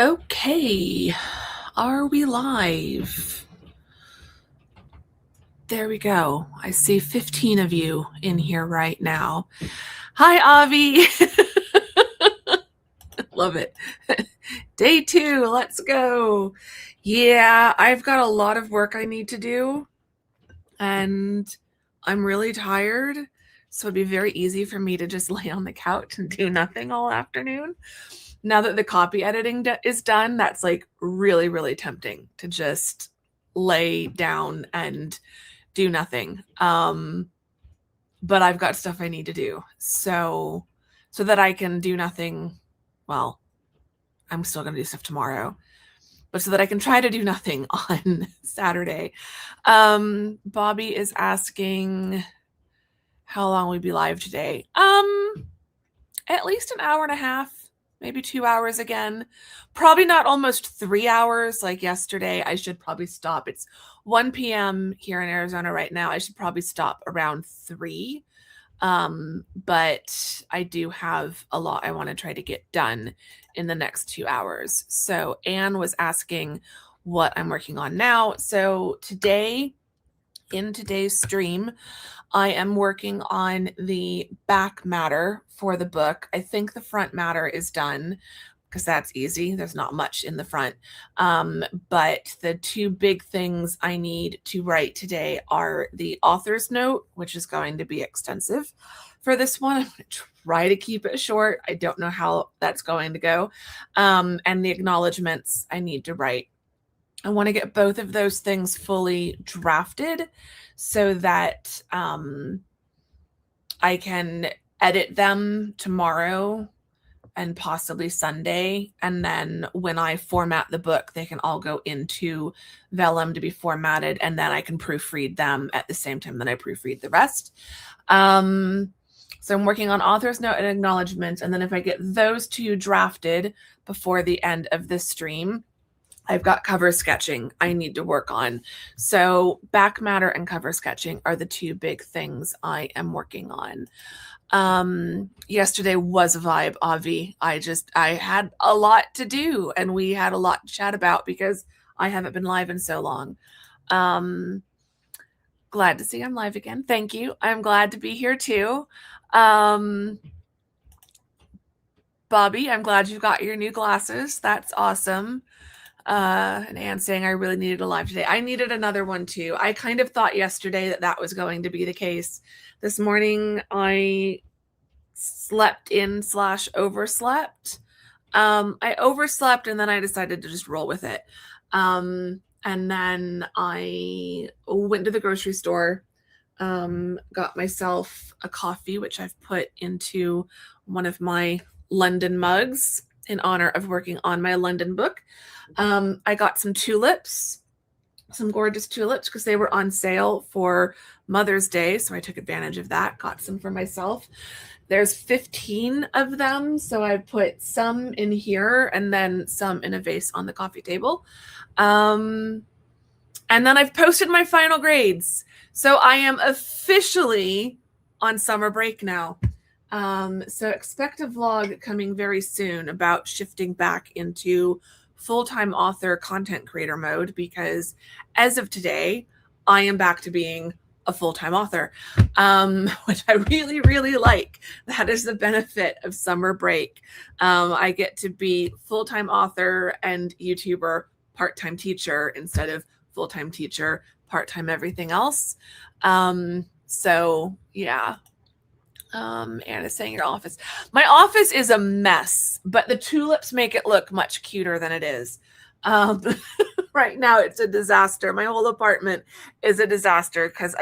Okay, are we live? There we go. I see 15 of you in here right now. Hi, Avi. Love it. Day 2, let's go. Yeah, I've got a lot of work I need to do, and I'm really tired, so it'd be very easy for me to just lay on the couch and do nothing all afternoon. Now that the copy editing is done, that's like really, really tempting to just lay down and do nothing. But I've got stuff I need to do. So that I can do nothing, well, I'm still going to do stuff tomorrow, but so that I can try to do nothing on Saturday. Bobby is asking how long we'd be live today. At least an hour and a half, maybe 2 hours again. Probably not almost 3 hours like yesterday. I should probably stop. It's 1 p.m. here in Arizona right now. I should probably stop around 3. But I do have a lot I want to try to get done in the next 2 hours. So Anne was asking what I'm working on now. So today, in today's stream, I am working on the back matter for the book. I think the front matter is done because that's easy. There's not much in the front. But the 2 big things I need to write today are the author's note, which is going to be extensive for this one. I'm going to try to keep it short. I don't know how that's going to go. And the acknowledgments I need to write. I want to get both of those things fully drafted so that I can edit them tomorrow and possibly Sunday. And then when I format the book, they can all go into Vellum to be formatted, and then I can proofread them at the same time that I proofread the rest. So I'm working on author's note and acknowledgement, and then if I get those 2 drafted before the end of this stream, I've got cover sketching I need to work on. So back matter and cover sketching are the 2 big things I am working on. Yesterday was a vibe, Avi. I had a lot to do, and we had a lot to chat about because I haven't been live in so long. Glad to see I'm live again. Thank you. I'm glad to be here too. Bobby, I'm glad you got your new glasses. That's awesome. And Anne saying I really needed a live today. I needed another one too. I kind of thought yesterday that was going to be the case. This morning I slept in / overslept. I overslept and then I decided to just roll with it. And then I went to the grocery store, got myself a coffee, which I've put into one of my London mugs in honor of working on my London book. I got some tulips, some gorgeous tulips, because they were on sale for Mother's Day. So I took advantage of that, got some for myself. There's 15 of them. So I put some in here and then some in a vase on the coffee table. And then I've posted my final grades. So I am officially on summer break now. So expect a vlog coming very soon about shifting back into full-time author content creator mode, because as of today, I am back to being a full-time author, which I really, really like. That is the benefit of summer break. I get to be full-time author and YouTuber, part-time teacher, instead of full-time teacher, part-time everything else. So yeah. Anna's saying your office. My office is a mess, but the tulips make it look much cuter than it is. Right now it's a disaster. My whole apartment is a disaster because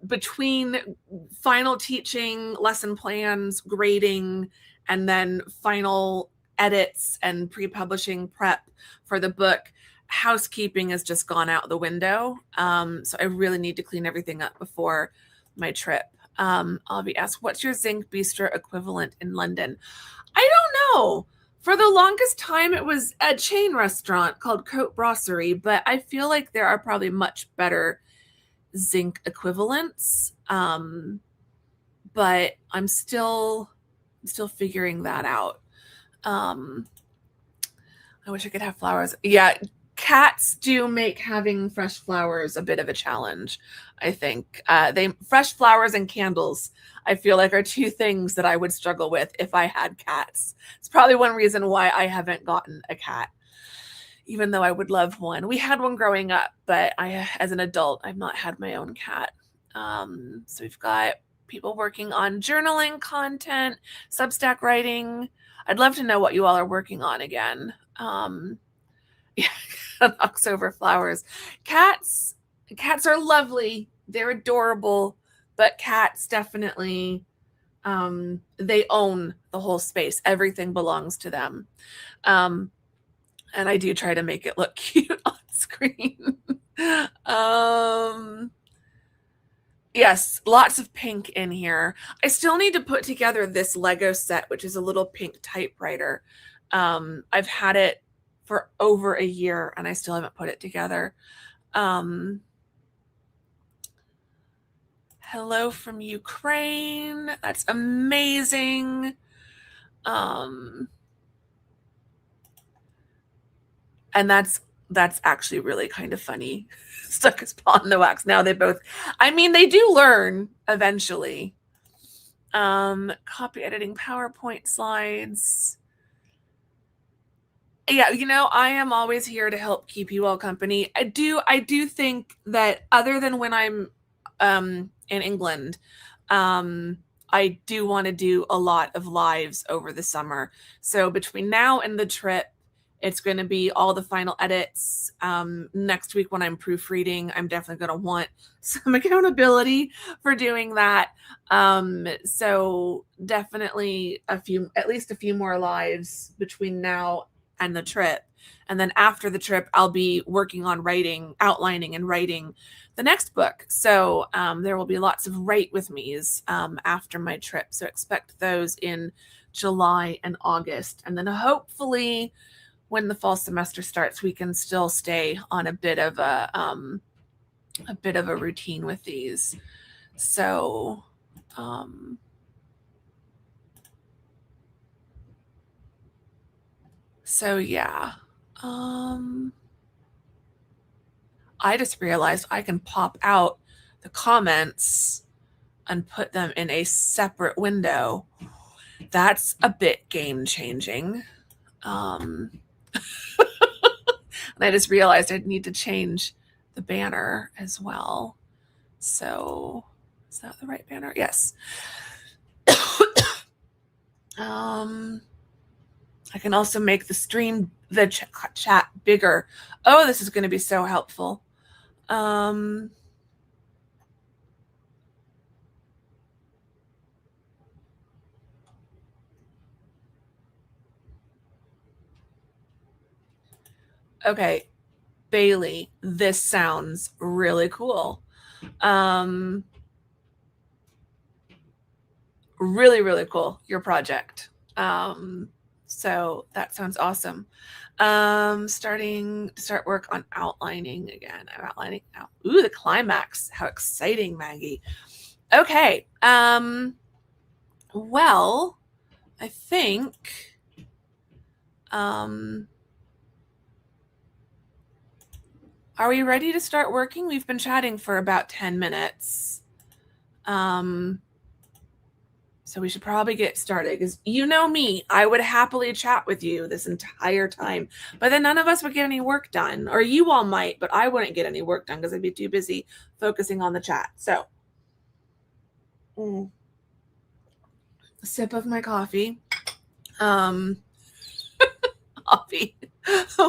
between final teaching, lesson plans, grading, and then final edits and pre-publishing prep for the book, housekeeping has just gone out the window. So I really need to clean everything up before my trip. Avi asks, what's your Zinc Bistro equivalent in London? I don't know. For the longest time, it was a chain restaurant called Cote Brasserie, but I feel like there are probably much better Zinc equivalents. But I'm still figuring that out. I wish I could have flowers. Yeah, cats do make having fresh flowers a bit of a challenge, I think. Fresh flowers and candles, I feel like, are two things that I would struggle with if I had cats. It's probably one reason why I haven't gotten a cat, even though I would love one. We had one growing up, but as an adult, I've not had my own cat. So we've got people working on journaling content, Substack writing. I'd love to know what you all are working on again. Yeah, knocks over flowers. Cats are lovely. They're adorable, but cats definitely they own the whole space. Everything belongs to them. And I do try to make it look cute on screen. Yes, lots of pink in here. I still need to put together this Lego set, which is a little pink typewriter. I've had it for over a year and I still haven't put it together. Hello from Ukraine. That's amazing. And that's actually really kind of funny. Stuck his paw in the wax. Now they both, I mean, they do learn eventually. Copy editing PowerPoint slides. Yeah, I am always here to help keep you all company. I do think that other than when I'm in England, I do want to do a lot of lives over the summer. So between now and the trip, it's going to be all the final edits. Next week when I'm proofreading, I'm definitely going to want some accountability for doing that. So definitely at least a few more lives between now and the trip. And then after the trip, I'll be working on outlining and writing the next book. So there will be lots of write with me's after my trip. So expect those in July and August. And then hopefully when the fall semester starts, we can still stay on a bit of a routine with these. So yeah. I just realized I can pop out the comments and put them in a separate window. That's a bit game changing. And I just realized I'd need to change the banner as well. So is that the right banner? Yes. I can also make the chat bigger. Oh, this is going to be so helpful. Okay, Bailey, this sounds really cool. Really, really cool, your project. So that sounds awesome. Start work on outlining again. I'm outlining now. Ooh, the climax. How exciting, Maggie. Okay. Well, I think are we ready to start working? We've been chatting for about 10 minutes. So we should probably get started because you know me, I would happily chat with you this entire time, but then none of us would get any work done, or you all might, but I wouldn't get any work done because I'd be too busy focusing on the chat. So sip of my coffee. Coffee.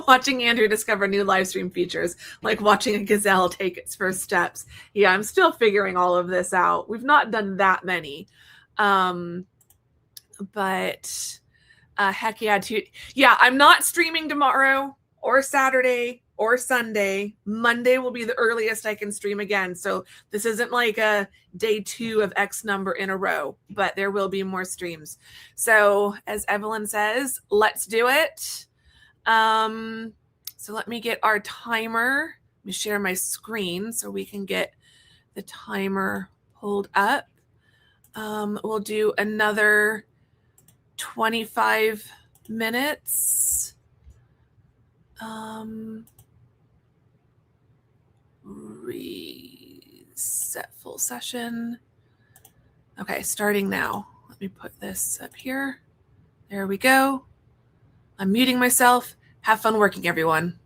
Watching Andrew discover new live stream features, like watching a gazelle take its first steps. Yeah, I'm still figuring all of this out. We've not done that many. But heck yeah, I'm not streaming tomorrow or Saturday or Sunday. Monday will be the earliest I can stream again. So this isn't like a day 2 of X number in a row, but there will be more streams. So as Evelyn says, let's do it. So let me get our timer. Let me share my screen so we can get the timer pulled up. We'll do another 25 minutes. Reset full session. Okay, starting now. Let me put this up here. There we go. I'm muting myself. Have fun working, everyone.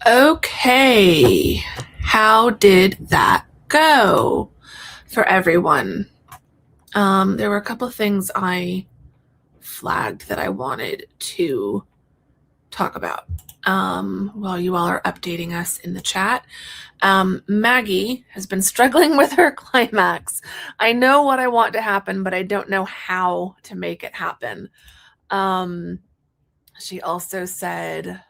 Okay, how did that go for everyone? There were a couple of things I flagged that I wanted to talk about while you all are updating us in the chat. Maggie has been struggling with her climax. I know what I want to happen, but I don't know how to make it happen. She also said,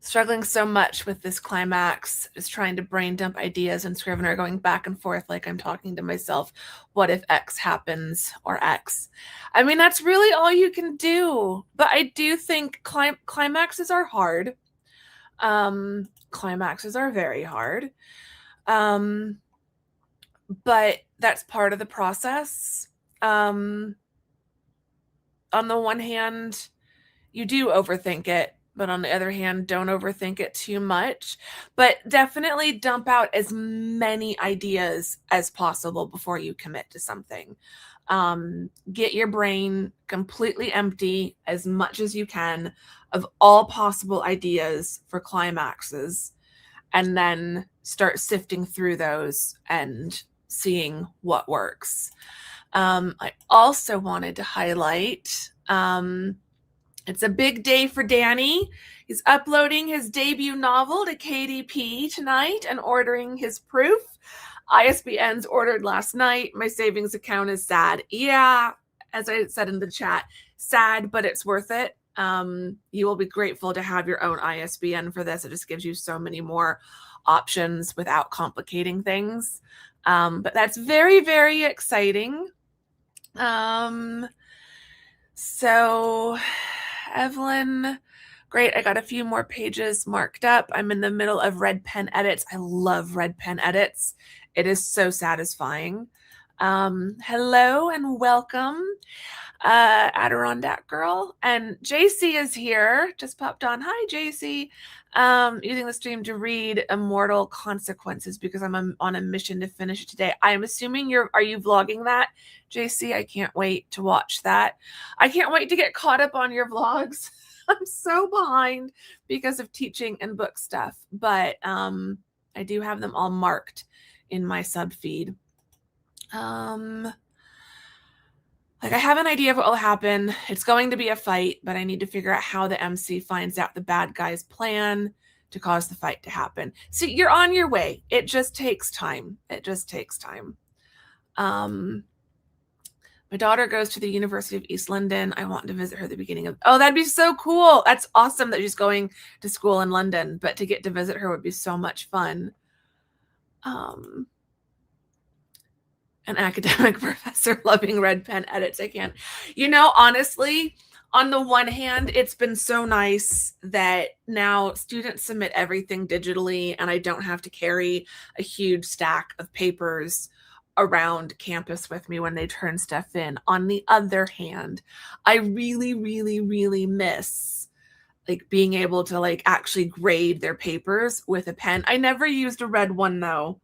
struggling so much with this climax, just trying to brain dump ideas, and Scrivener going back and forth like I'm talking to myself. What if X happens or X? I mean, that's really all you can do. But I do think climaxes are hard. Climaxes are very hard. But that's part of the process. On the one hand, you do overthink it, but on the other hand, don't overthink it too much. But definitely dump out as many ideas as possible before you commit to something. Get your brain completely empty as much as you can of all possible ideas for climaxes, and then start sifting through those and seeing what works. I also wanted to highlight, it's a big day for Danny. He's uploading his debut novel to KDP tonight and ordering his proof. ISBN's ordered last night. My savings account is sad. Yeah, as I said in the chat, sad, but it's worth it. You will be grateful to have your own ISBN for this. It just gives you so many more options without complicating things. But that's very, very exciting. So Evelyn, great. I got a few more pages marked up. I'm in the middle of red pen edits. I love red pen edits. It is so satisfying. Hello and welcome, Adirondack Girl. And JC is here, just popped on. Hi, JC. Using the stream to read Immortal Consequences because I'm on a mission to finish it today. I'm assuming are you vlogging that, JC? I can't wait to watch that. I can't wait to get caught up on your vlogs. I'm so behind because of teaching and book stuff, but I do have them all marked in my sub feed. Like I have an idea of what will happen. It's going to be a fight, but I need to figure out how the MC finds out the bad guy's plan to cause the fight to happen. So you're on your way. It just takes time. It just takes time. My daughter goes to the University of East London. I want to visit her at the beginning of... Oh, that'd be so cool. That's awesome that she's going to school in London, but to get to visit her would be so much fun. An academic professor loving red pen edits. I can't. You know, honestly, on the one hand, it's been so nice that now students submit everything digitally and I don't have to carry a huge stack of papers around campus with me when they turn stuff in. On the other hand, I really, really, really miss like being able to like actually grade their papers with a pen. I never used a red one though.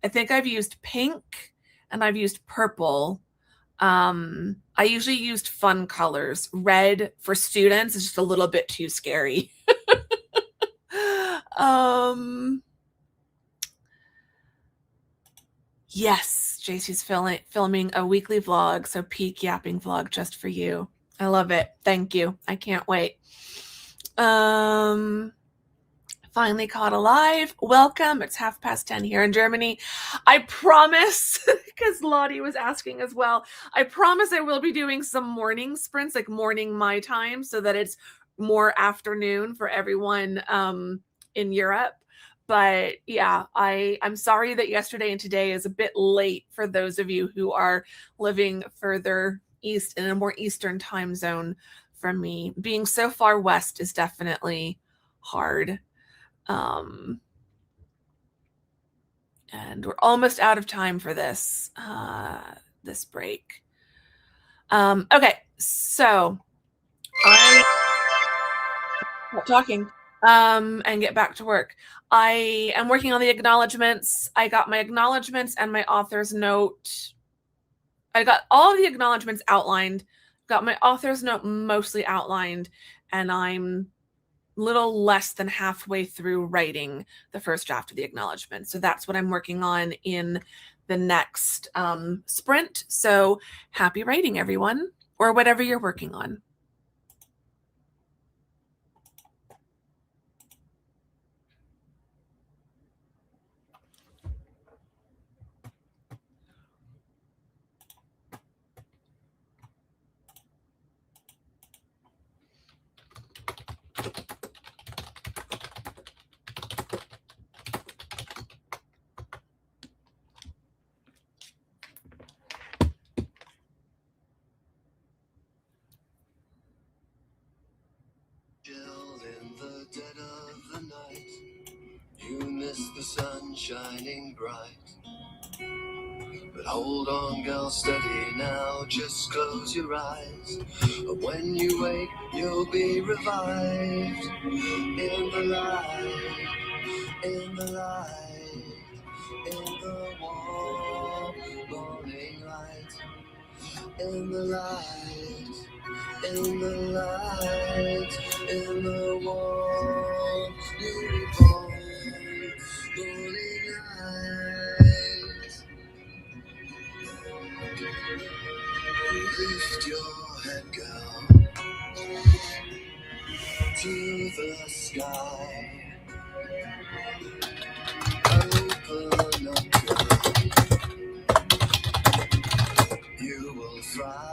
I think I've used pink and I've used purple. I usually used fun colors. Red for students is just a little bit too scary. Yes, JC's filming a weekly vlog, so peak yapping vlog just for you. I love it. Thank you. I can't wait. Finally caught alive. Welcome. It's 10:30 here in Germany. I promise, because Lottie was asking as well, I promise I will be doing some morning sprints, like morning my time, so that it's more afternoon for everyone in Europe. But yeah, I'm sorry that yesterday and today is a bit late for those of you who are living further east in a more Eastern time zone from me. Being so far west is definitely hard. And we're almost out of time for this break. Okay, so I'm talking and get back to work. I am working on the acknowledgements. I got my acknowledgements and my author's note. I got all of the acknowledgements outlined got my author's note mostly outlined, and I'm little less than halfway through writing the first draft of the acknowledgement. So that's what I'm working on in the next sprint. So happy writing, everyone, or whatever you're working on. In the dead of the night, you miss the sun shining bright. But hold on, girl, steady now, just close your eyes. When you wake, you'll be revived. In the light, in the light, in the warm morning light. In the light, in the light, in the warm, newborn morning light. Lift your head, girl, to the sky. Open up, girl, you will thrive.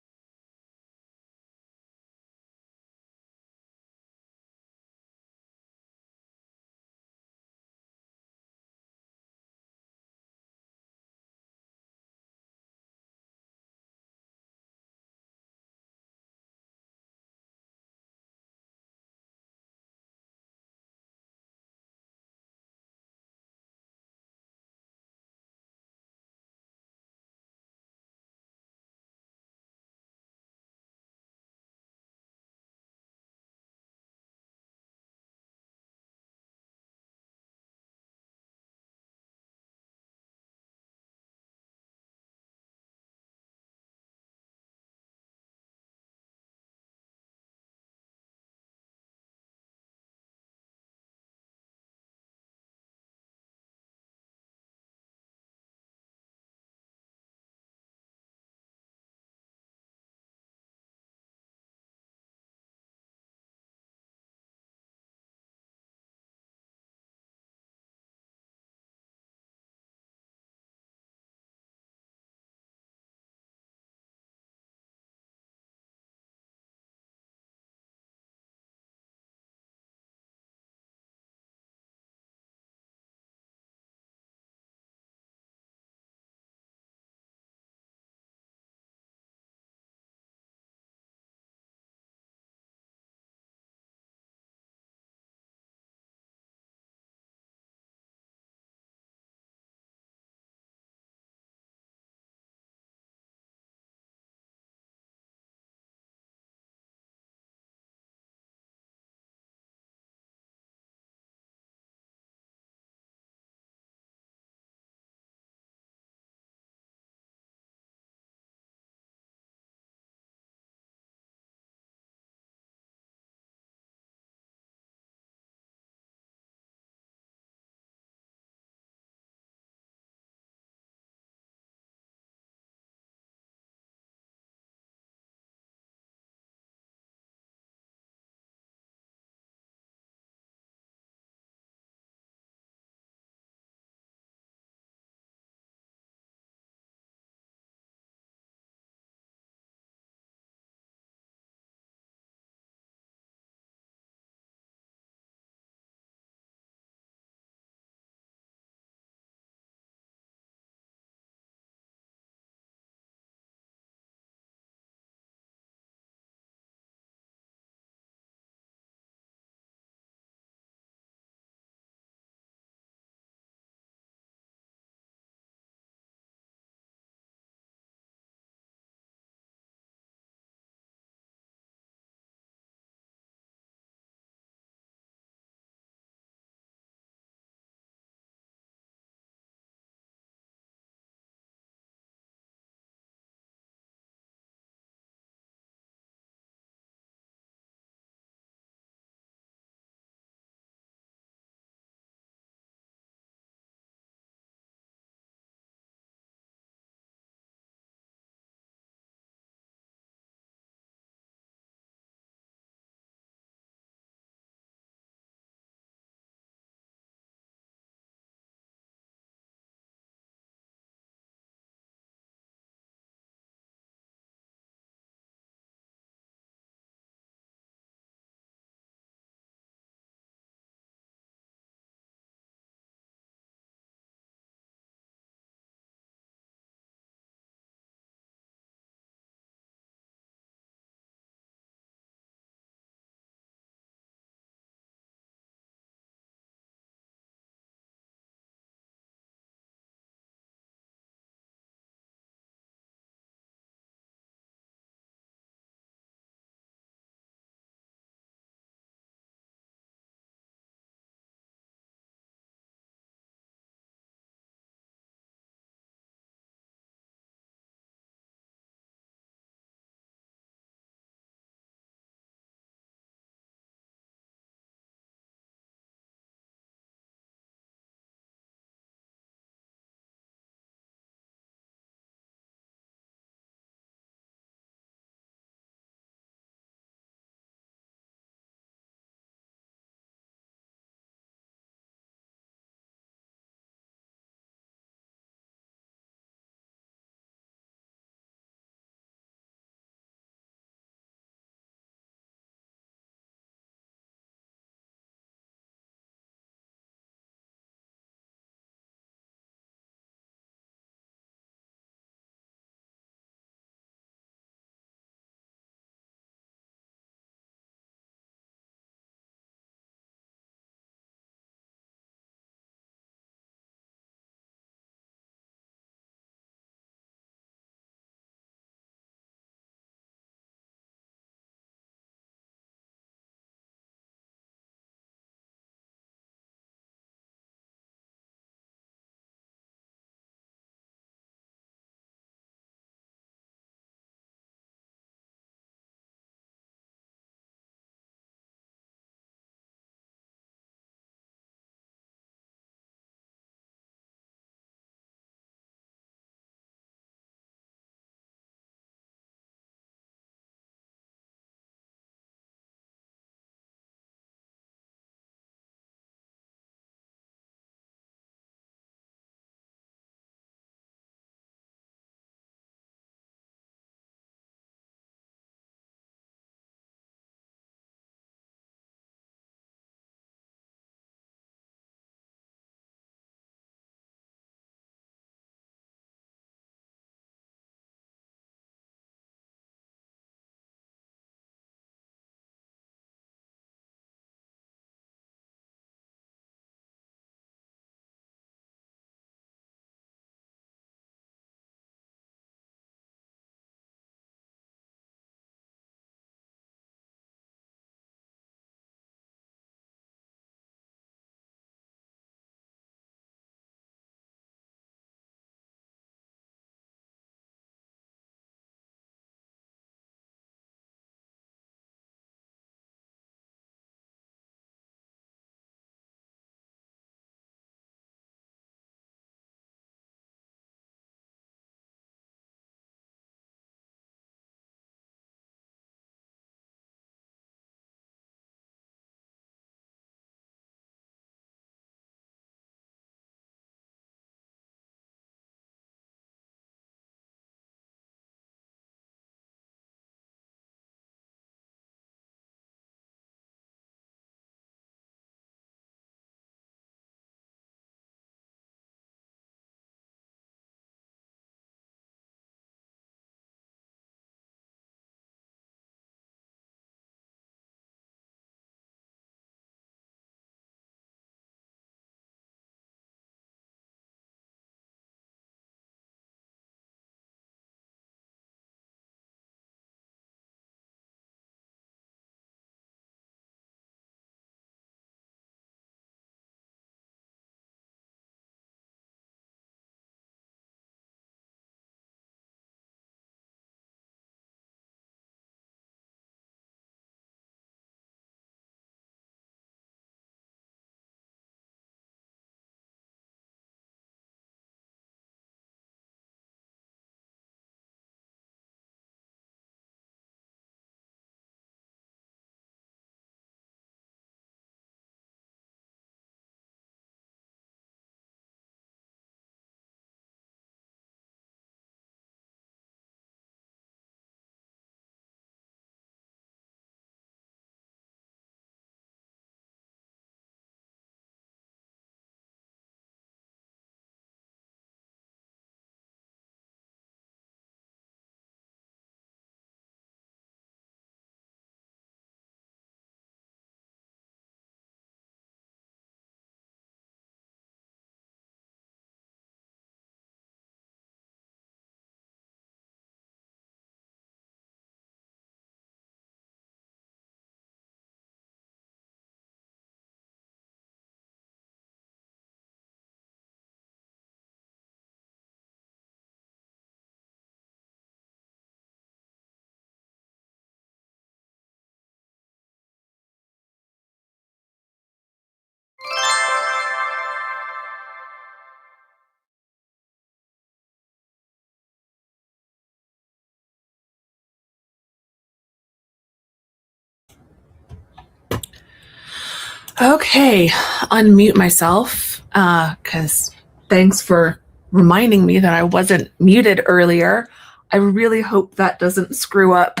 Okay, unmute myself, because thanks for reminding me that I wasn't muted earlier. I really hope that doesn't screw up.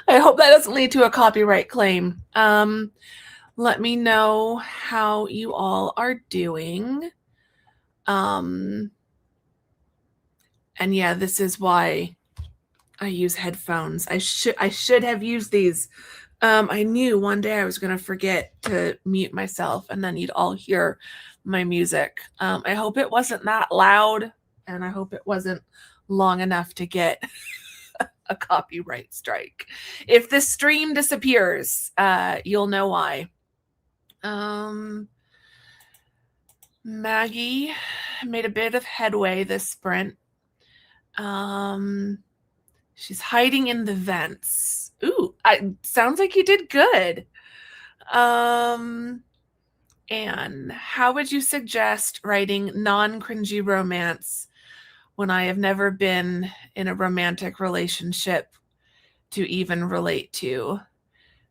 I hope that doesn't lead to a copyright claim. Let me know how you all are doing. And yeah, this is why I use headphones. I should have used these. I knew one day I was going to forget to mute myself and then you'd all hear my music. I hope it wasn't that loud and I hope it wasn't long enough to get a copyright strike. If this stream disappears, you'll know why. Maggie made a bit of headway this sprint. She's hiding in the vents. Ooh, sounds like you did good. And how would you suggest writing non-cringy romance when I have never been in a romantic relationship to even relate to?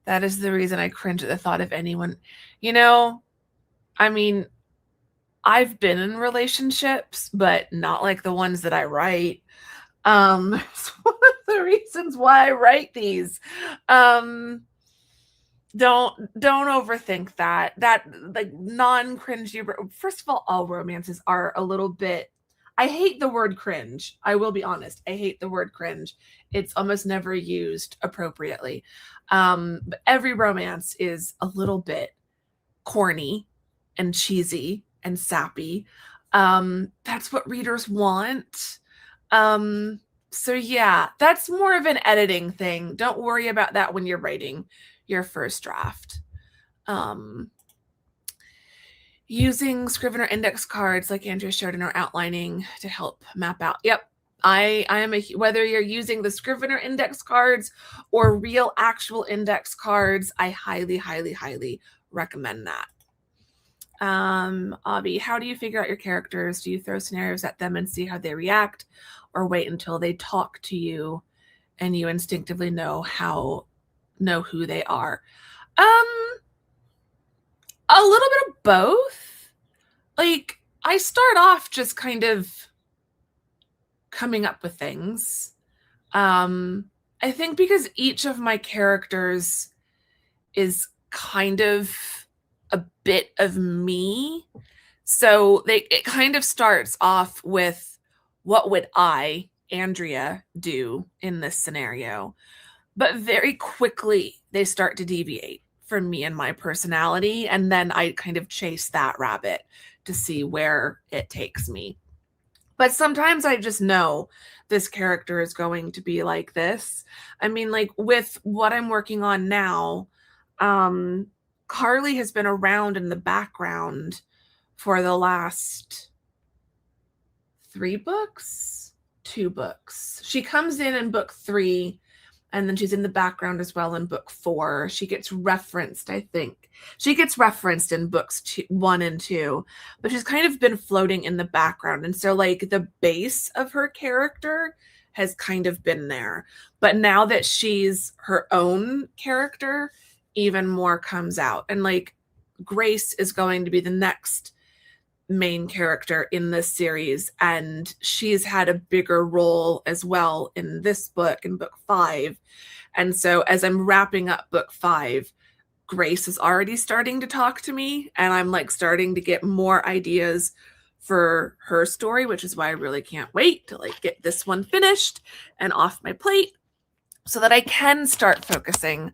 That is the reason I cringe at the thought of anyone. I mean, I've been in relationships, but not like the ones that I write. It's one of the reasons why I write these. Don't overthink that. That, like, non-cringy. First of all romances are a little bit. I hate the word cringe. I will be honest. I hate the word cringe. It's almost never used appropriately. But every romance is a little bit corny and cheesy and sappy. That's what readers want. So yeah, that's more of an editing thing. Don't worry about that when you're writing your first draft. Using Scrivener index cards like Andrea showed in our outlining to help map out. Yep. I am whether you're using the Scrivener index cards or real actual index cards, I highly, highly, highly recommend that. Abby, how do you figure out your characters? Do you throw scenarios at them and see how they react, or wait until they talk to you and you instinctively know who they are? A little bit of both. Like, I start off just kind of coming up with things. I think because each of my characters is kind of a bit of me. So it kind of starts off with, what would I, Andrea, do in this scenario? But very quickly they start to deviate from me and my personality. And then I kind of chase that rabbit to see where it takes me. But sometimes I just know this character is going to be like this. I mean, like with what I'm working on now, Carly has been around in the background for the last 2 books. She comes in book 3, and then she's in the background as well in book 4. She gets referenced, I think. She gets referenced in books 1 and 2, but she's kind of been floating in the background. And so, like, the base of her character has kind of been there. But now that she's her own character, even more comes out. And, like, Grace is going to be the next main character in this series, and she's had a bigger role as well in this book, in book 5. And so as I'm wrapping up book 5, Grace is already starting to talk to me, and I'm like starting to get more ideas for her story, which is why I really can't wait to like get this one finished and off my plate so that I can start focusing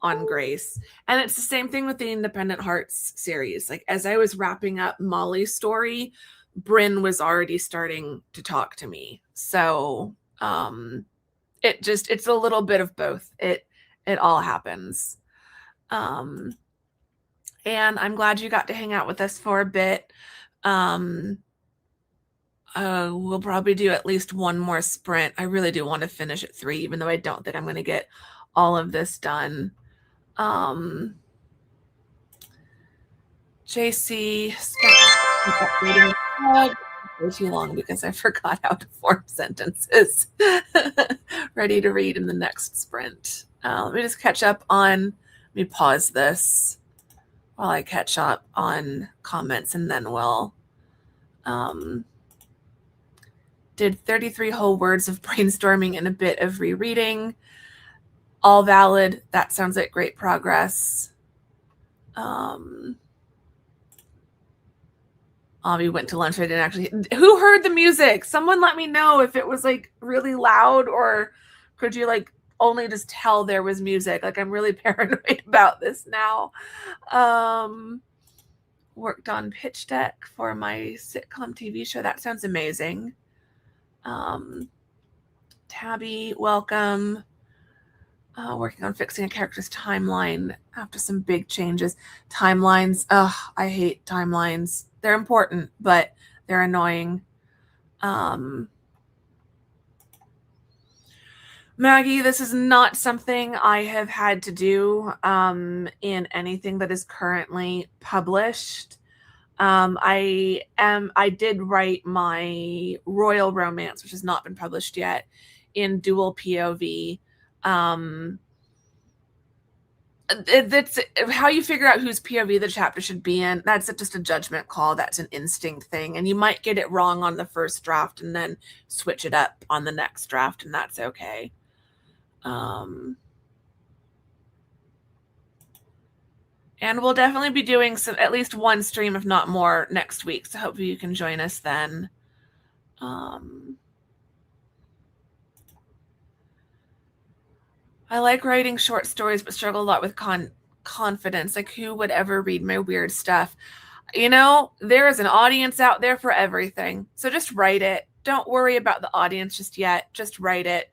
on Grace. And it's the same thing with the Independent Hearts series. Like, as I was wrapping up Molly's story, Bryn was already starting to talk to me. So it's a little bit of both. It all happens. And I'm glad you got to hang out with us for a bit. We'll probably do at least one more sprint. I really do want to finish at 3, even though I don't think I'm going to get all of this done. JC, stop reading way too long because I forgot how to form sentences. Ready to read in the next sprint. Let me just catch up on, let me pause this. while I catch up on comments, and then we'll did 33 whole words of brainstorming and a bit of rereading. All valid. That sounds like great progress. We went to lunch. I didn't actually. Who heard the music? Someone let me know if it was like really loud, or could you like only just tell there was music? Like, I'm really paranoid about this now. Worked on pitch deck for my sitcom TV show. That sounds amazing. Tabby, welcome. Working on fixing a character's timeline after some big changes. Timelines, I hate timelines. They're important, but they're annoying. Maggie, this is not something I have had to do in anything that is currently published. I did write my royal romance, which has not been published yet, in dual POV. That's how you figure out whose POV the chapter should be in. That's just a judgment call. That's an instinct thing. And you might get it wrong on the first draft and then switch it up on the next draft, and that's okay. And we'll definitely be doing at least one stream, if not more, next week. So hopefully you can join us then. I like writing short stories, but struggle a lot with confidence. Like, who would ever read my weird stuff? You know, there is an audience out there for everything. So just write it. Don't worry about the audience just yet. Just write it.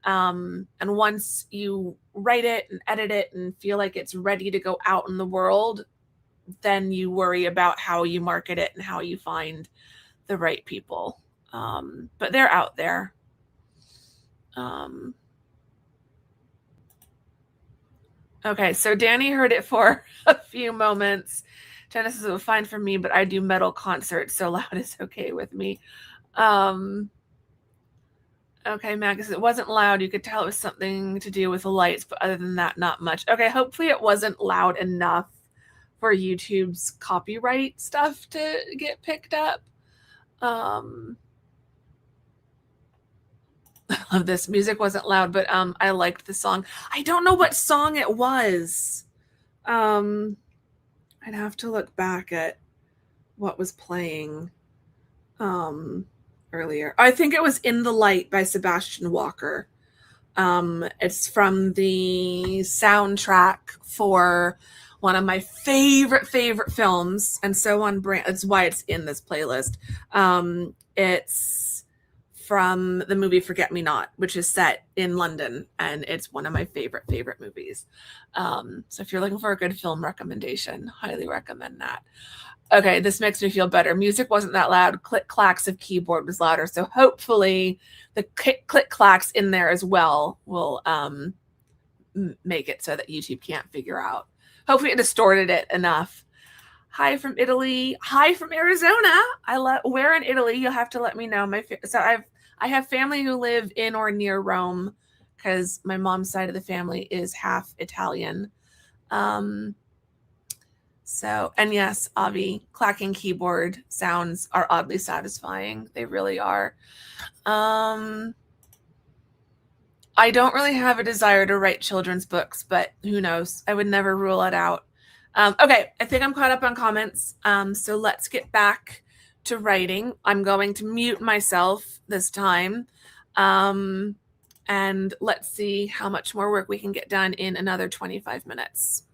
And once you write it and edit it and feel like it's ready to go out in the world, then you worry about how you market it and how you find the right people. But they're out there. Okay, so Danny heard it for a few moments. Genesis was fine for me, but I do metal concerts, so loud is okay with me. Okay, Magus, it wasn't loud. You could tell it was something to do with the lights, but other than that, not much. Okay, hopefully it wasn't loud enough for YouTube's copyright stuff to get picked up. I love this. Music wasn't loud, but I liked the song. I don't know what song it was. I'd have to look back at what was playing earlier. I think it was In the Light by Sebastian Walker. It's from the soundtrack for one of my favorite films, and so on brand. That's why it's in this playlist. It's from the movie Forget Me Not, which is set in London, and it's one of my favorite movies. So if you're looking for a good film recommendation, highly recommend that. Okay, this makes me feel better. Music wasn't that loud. Click clacks of keyboard was louder. So hopefully the click clacks in there as well will make it so that YouTube can't figure out. Hopefully it distorted it enough. Hi from Italy. Hi from Arizona. Where in Italy? You'll have to let me know. I have family who live in or near Rome because my mom's side of the family is half Italian. So, and yes, Avi, clacking keyboard sounds are oddly satisfying. They really are. I don't really have a desire to write children's books, but who knows? I would never rule it out. Okay, I think I'm caught up on comments. So let's get back to writing. I'm going to mute myself this time. And let's see how much more work we can get done in another 25 minutes.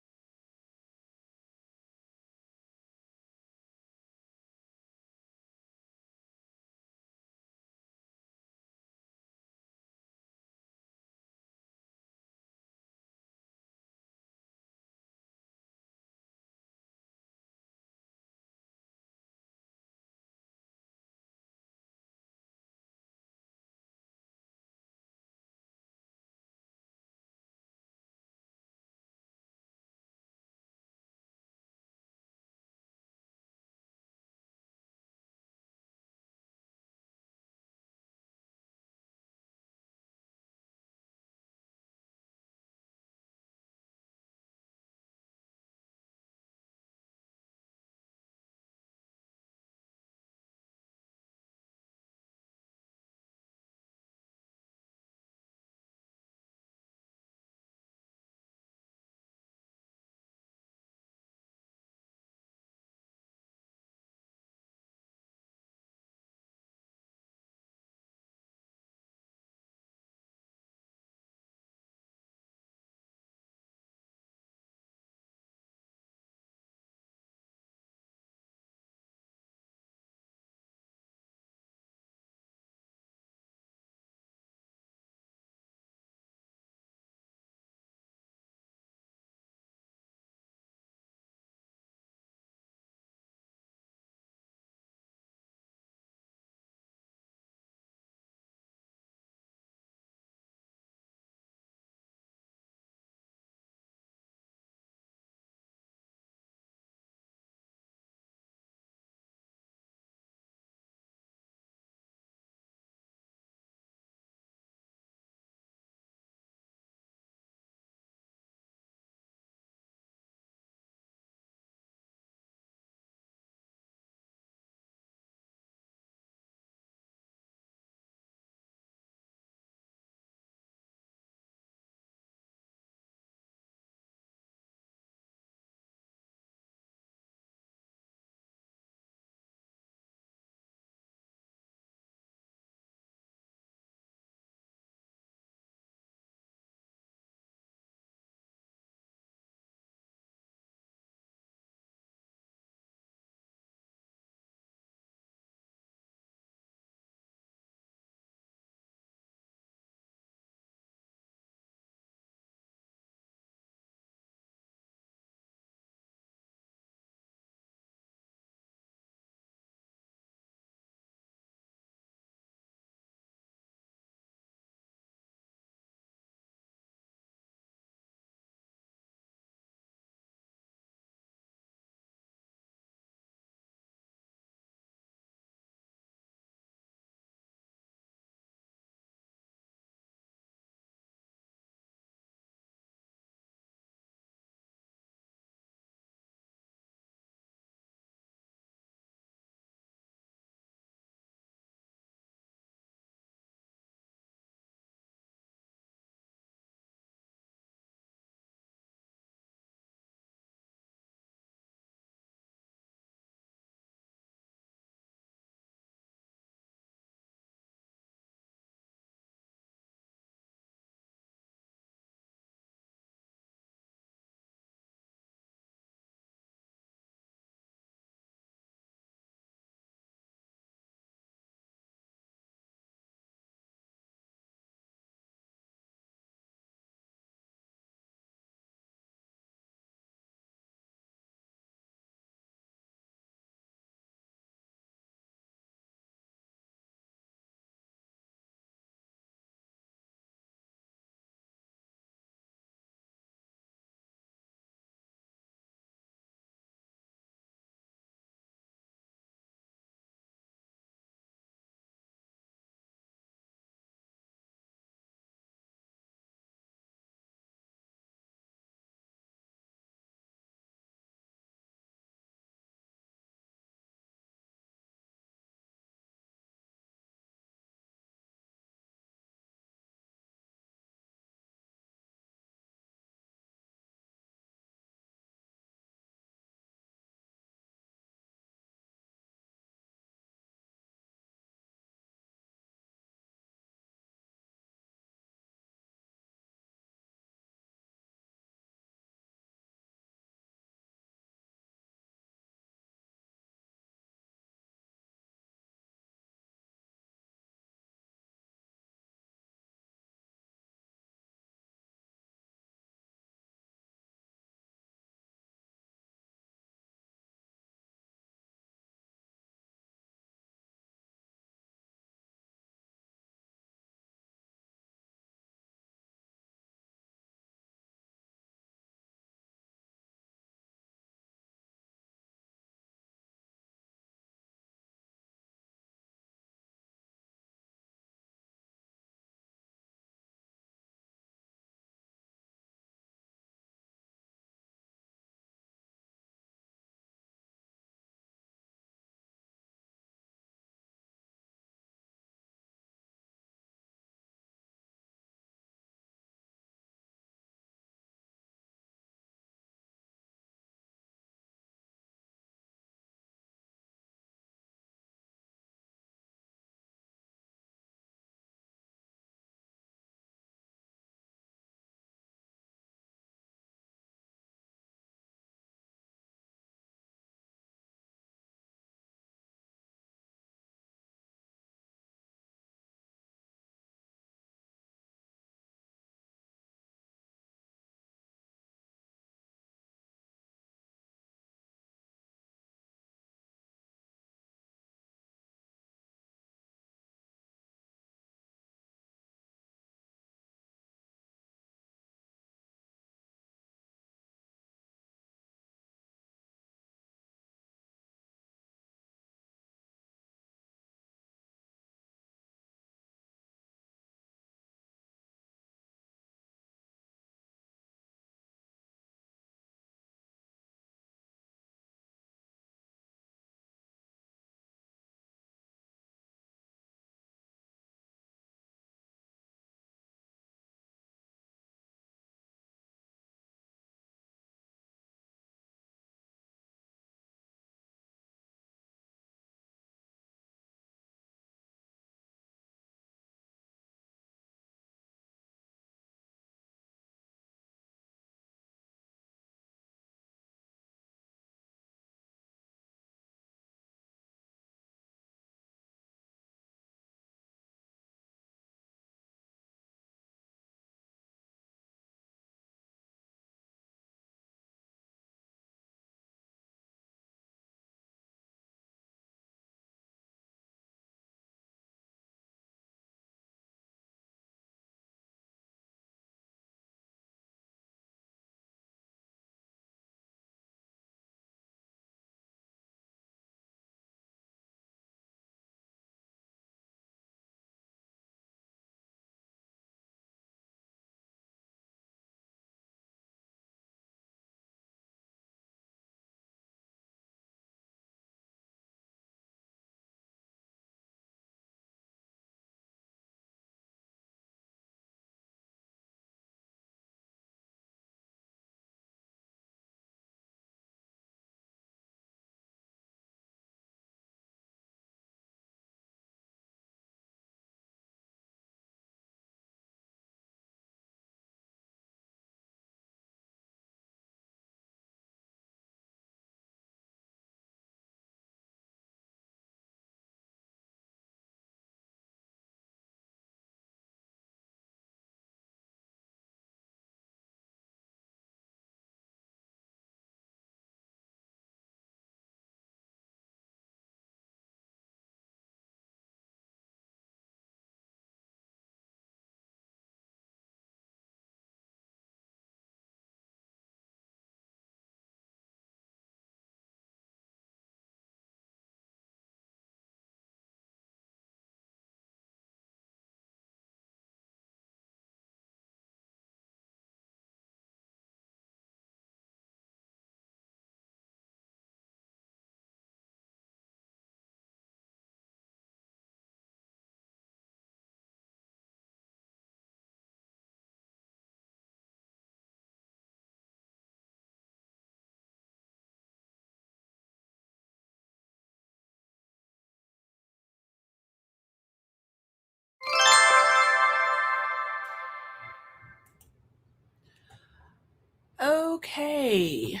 Okay.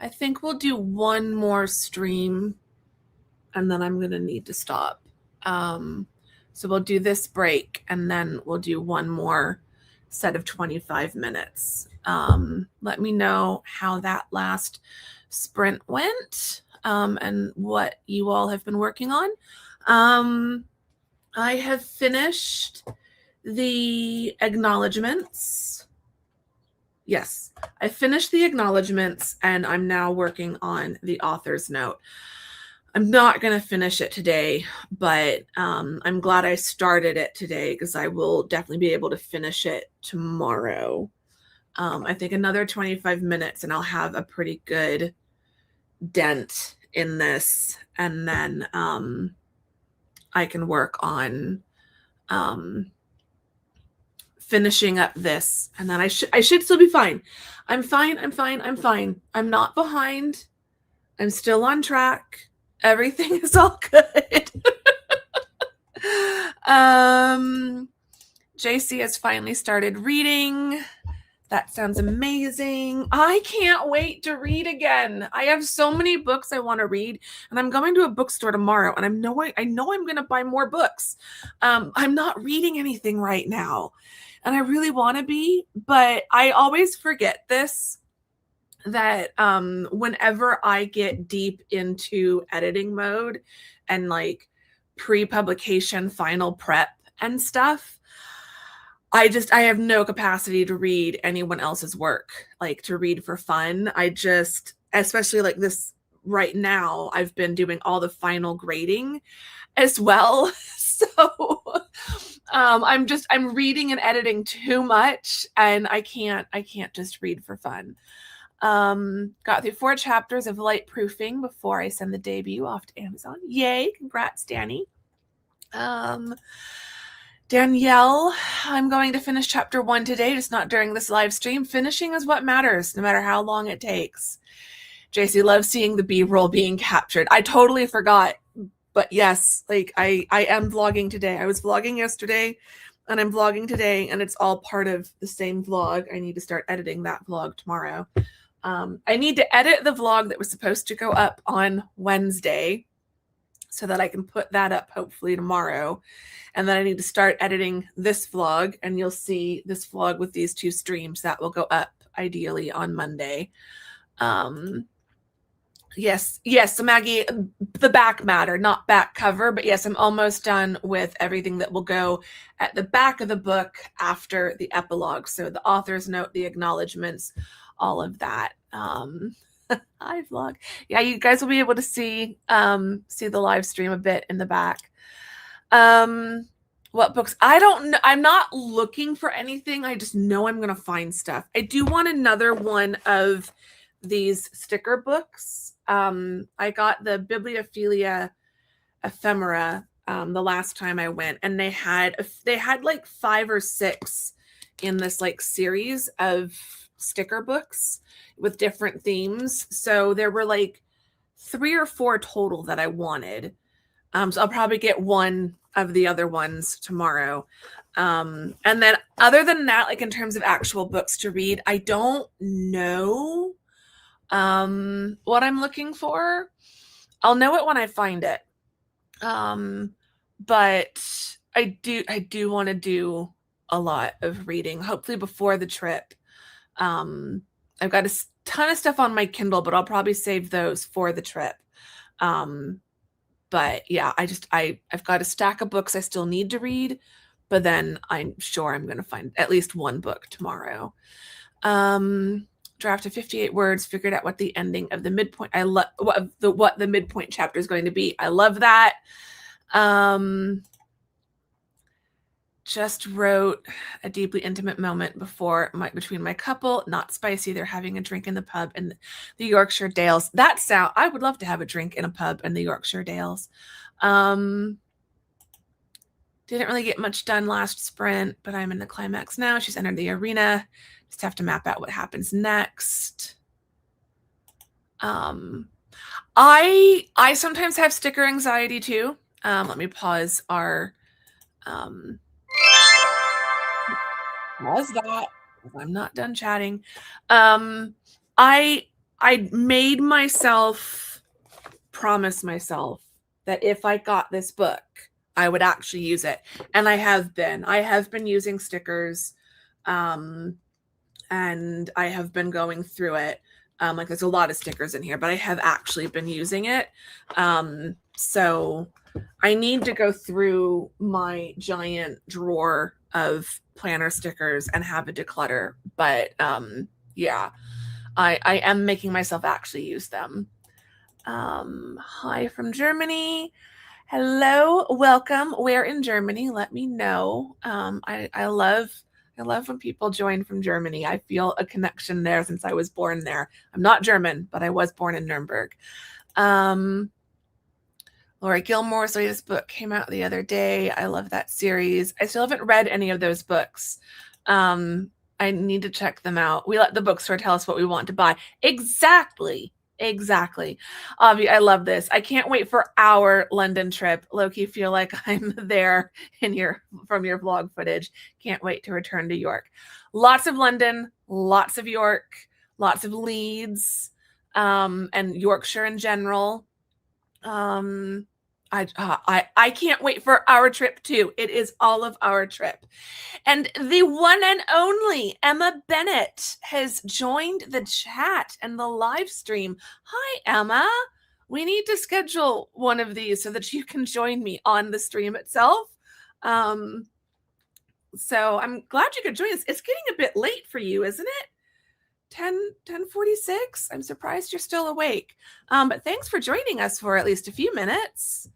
I think we'll do one more stream and then I'm going to need to stop. So we'll do this break and then we'll do one more set of 25 minutes. Let me know how that last sprint went and what you all have been working on. I have finished the acknowledgements. Yes, I finished the acknowledgements and I'm now working on the author's note. I'm not going to finish it today, but I'm glad I started it today because I will definitely be able to finish it tomorrow. I think another 25 minutes and I'll have a pretty good dent in this. And then I can work on finishing up this. And then I should still be fine. I'm fine. I'm not behind. I'm still on track. Everything is all good. JC has finally started reading. That sounds amazing. I can't wait to read again. I have so many books I want to read, and I'm going to a bookstore tomorrow, and I know I'm going to buy more books. I'm not reading anything right now, and I really want to be, but I always forget this, that whenever I get deep into editing mode and like pre-publication final prep and stuff, I have no capacity to read anyone else's work, like to read for fun. Especially like this right now, I've been doing all the final grading as well. So I'm reading and editing too much, and I can't just read for fun. Got through 4 chapters of light proofing before I send the debut off to Amazon. Yay, congrats, Danny. Danielle, I'm going to finish chapter 1 today, just not during this live stream. Finishing is what matters, no matter how long it takes. JC loves seeing the B-roll being captured. I totally forgot, but yes, like I am vlogging today. I was vlogging yesterday, and I'm vlogging today, and it's all part of the same vlog. I need to start editing that vlog tomorrow. I need to edit the vlog that was supposed to go up on Wednesday so that I can put that up hopefully tomorrow. And then I need to start editing this vlog, and you'll see this vlog with these 2 streams that will go up ideally on Monday. Yes, so Maggie, the back matter, not back cover, but yes, I'm almost done with everything that will go at the back of the book after the epilogue. So the author's note, the acknowledgements, all of that. Hi vlog. Yeah, you guys will be able to see the live stream a bit in the back. What books? I don't know. I'm not looking for anything. I just know I'm gonna find stuff. I do want another one of these sticker books. I got the Bibliophilia Ephemera the last time I went, and they had like 5 or 6 in this like series of sticker books with different themes. So there were like 3 or 4 total that I wanted. So I'll probably get one of the other ones tomorrow. And then other than that, like in terms of actual books to read, I don't know what I'm looking for. I'll know it when I find it. But I do want to do a lot of reading, hopefully before the trip. I've got a ton of stuff on my Kindle, but I'll probably save those for the trip. But yeah, I've got a stack of books I still need to read, but then I'm sure I'm going to find at least one book tomorrow. Draft of 58 words, figured out what the ending of the midpoint, what the midpoint chapter is going to be. I love that. Just wrote a deeply intimate moment between my couple, not spicy. They're having a drink in the pub in the Yorkshire Dales. I would love to have a drink in a pub in the Yorkshire Dales. Didn't really get much done last sprint, but I'm in the climax now. She's entered the arena. Just have to map out what happens next. I sometimes have sticker anxiety too. Let me pause our. What was that? I'm not done chatting. I made myself promise myself that if I got this book, I would actually use it. And I have been. I have been using stickers. And I have been going through it. Like there's a lot of stickers in here, but I have actually been using it. So I need to go through my giant drawer of planner stickers and have a declutter. But yeah, I am making myself actually use them. Hi from Germany. Hello, welcome. Where in Germany? Let me know. I love when people join from Germany. I feel a connection there since I was born there. I'm not German, but I was born in Nuremberg. Laura Gilmore's latest book came out the other day. I love that series. I still haven't read any of those books. I need to check them out. We let the bookstore tell us what we want to buy. Exactly. Avi, I love this. I can't wait for our London trip. Loki, feel like I'm there from your vlog footage. Can't wait to return to York. Lots of London, lots of York, lots of Leeds, and Yorkshire in general. I can't wait for our trip too. It is all of our trip. And the one and only Emma Bennett has joined the chat and the live stream. Hi, Emma. We need to schedule one of these so that you can join me on the stream itself. So I'm glad you could join us. It's getting a bit late for you, isn't it? 10:46. I'm surprised you're still awake. But thanks for joining us for at least a few minutes.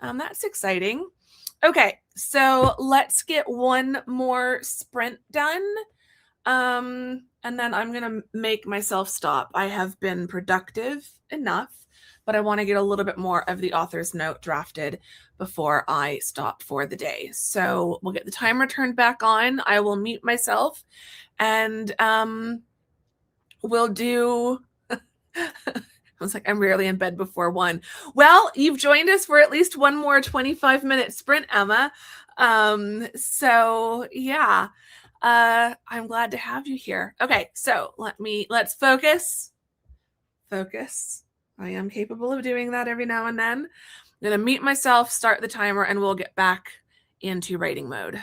That's exciting. Okay, so let's get one more sprint done. And then I'm gonna make myself stop. I have been productive enough, but I want to get a little bit more of the author's note drafted before I stop for the day. So we'll get the timer turned back on. I will mute myself and we'll do I was like, I'm rarely in bed before 1. Well, you've joined us for at least one more 25-minute sprint, Emma. So yeah, I'm glad to have you here. Okay, so let's focus. Focus. I am capable of doing that every now and then. I'm gonna mute myself, start the timer, and we'll get back into writing mode.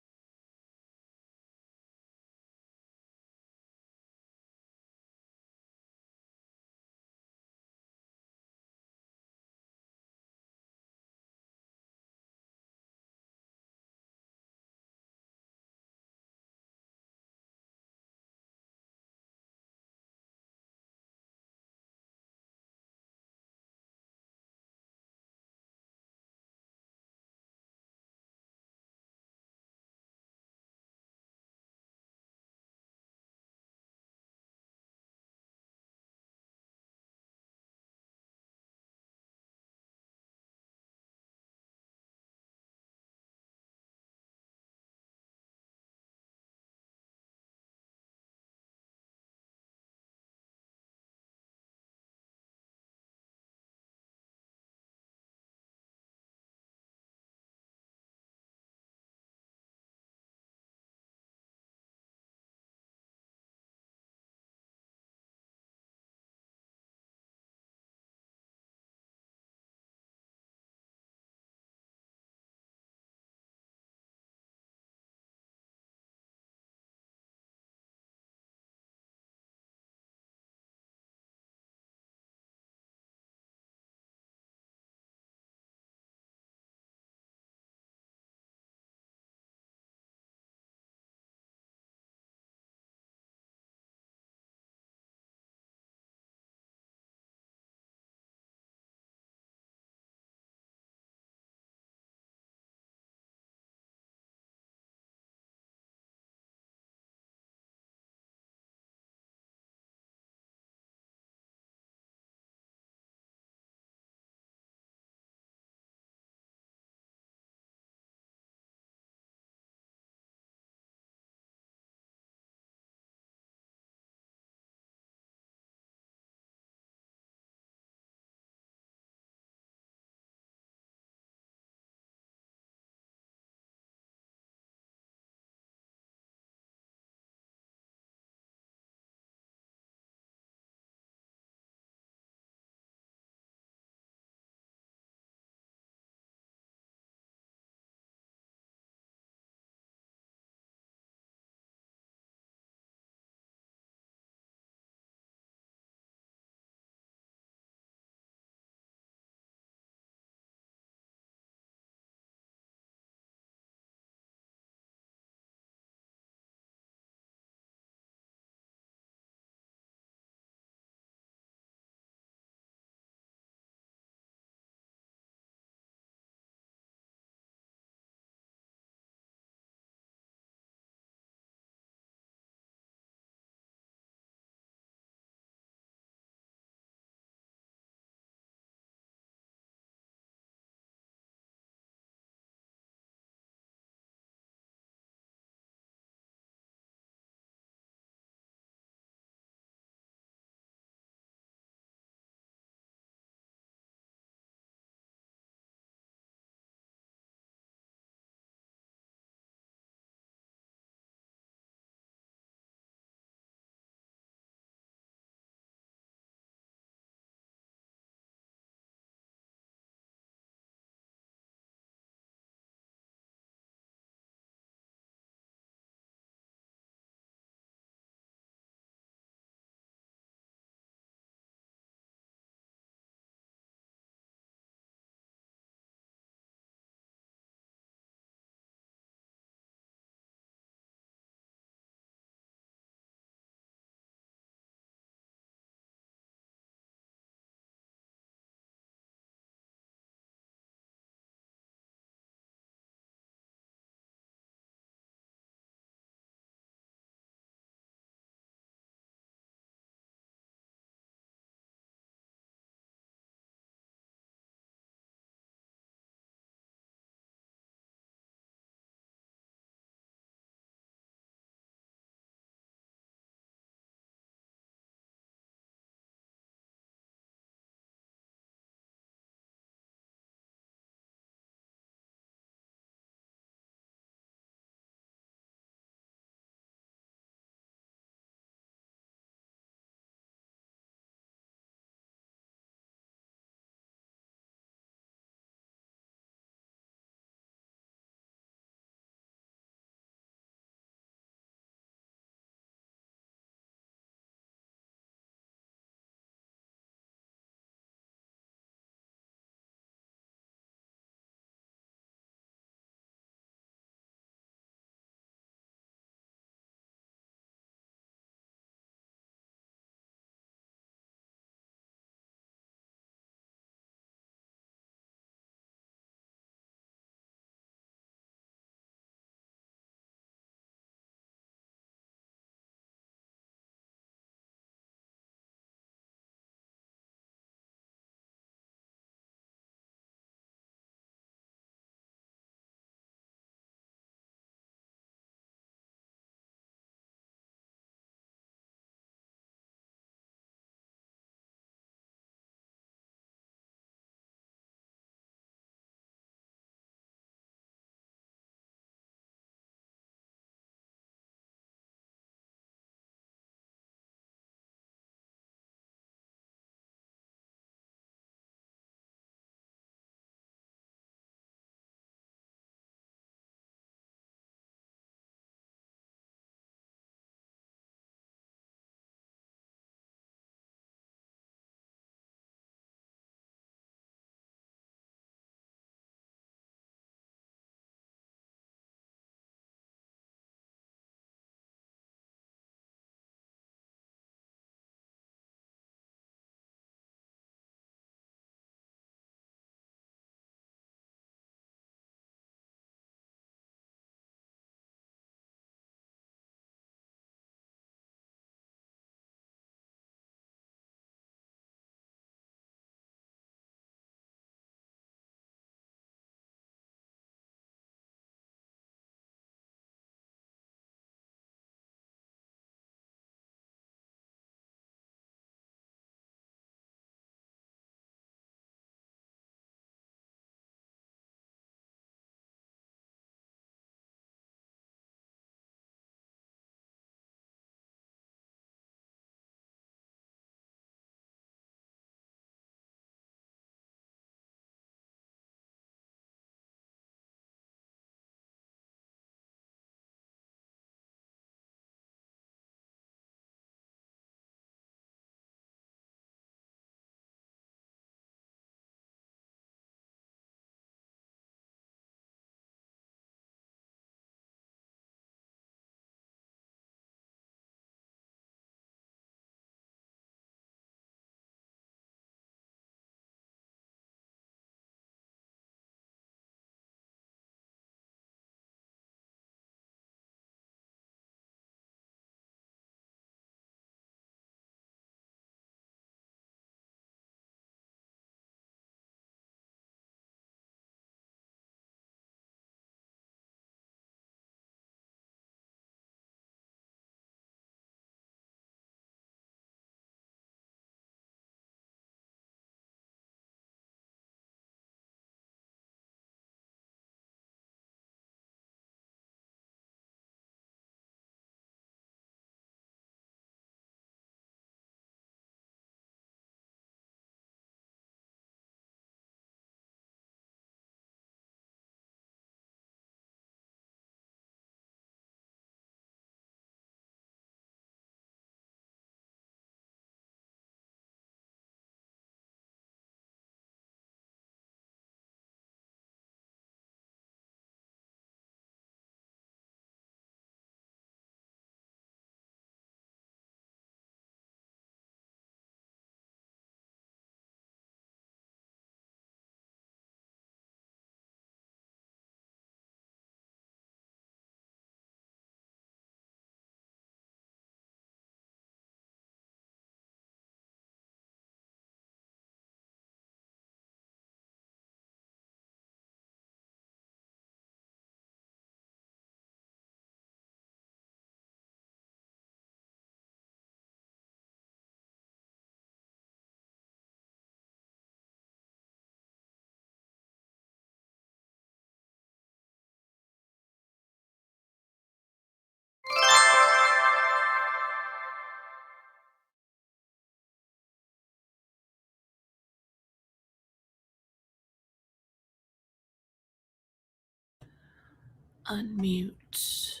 unmute.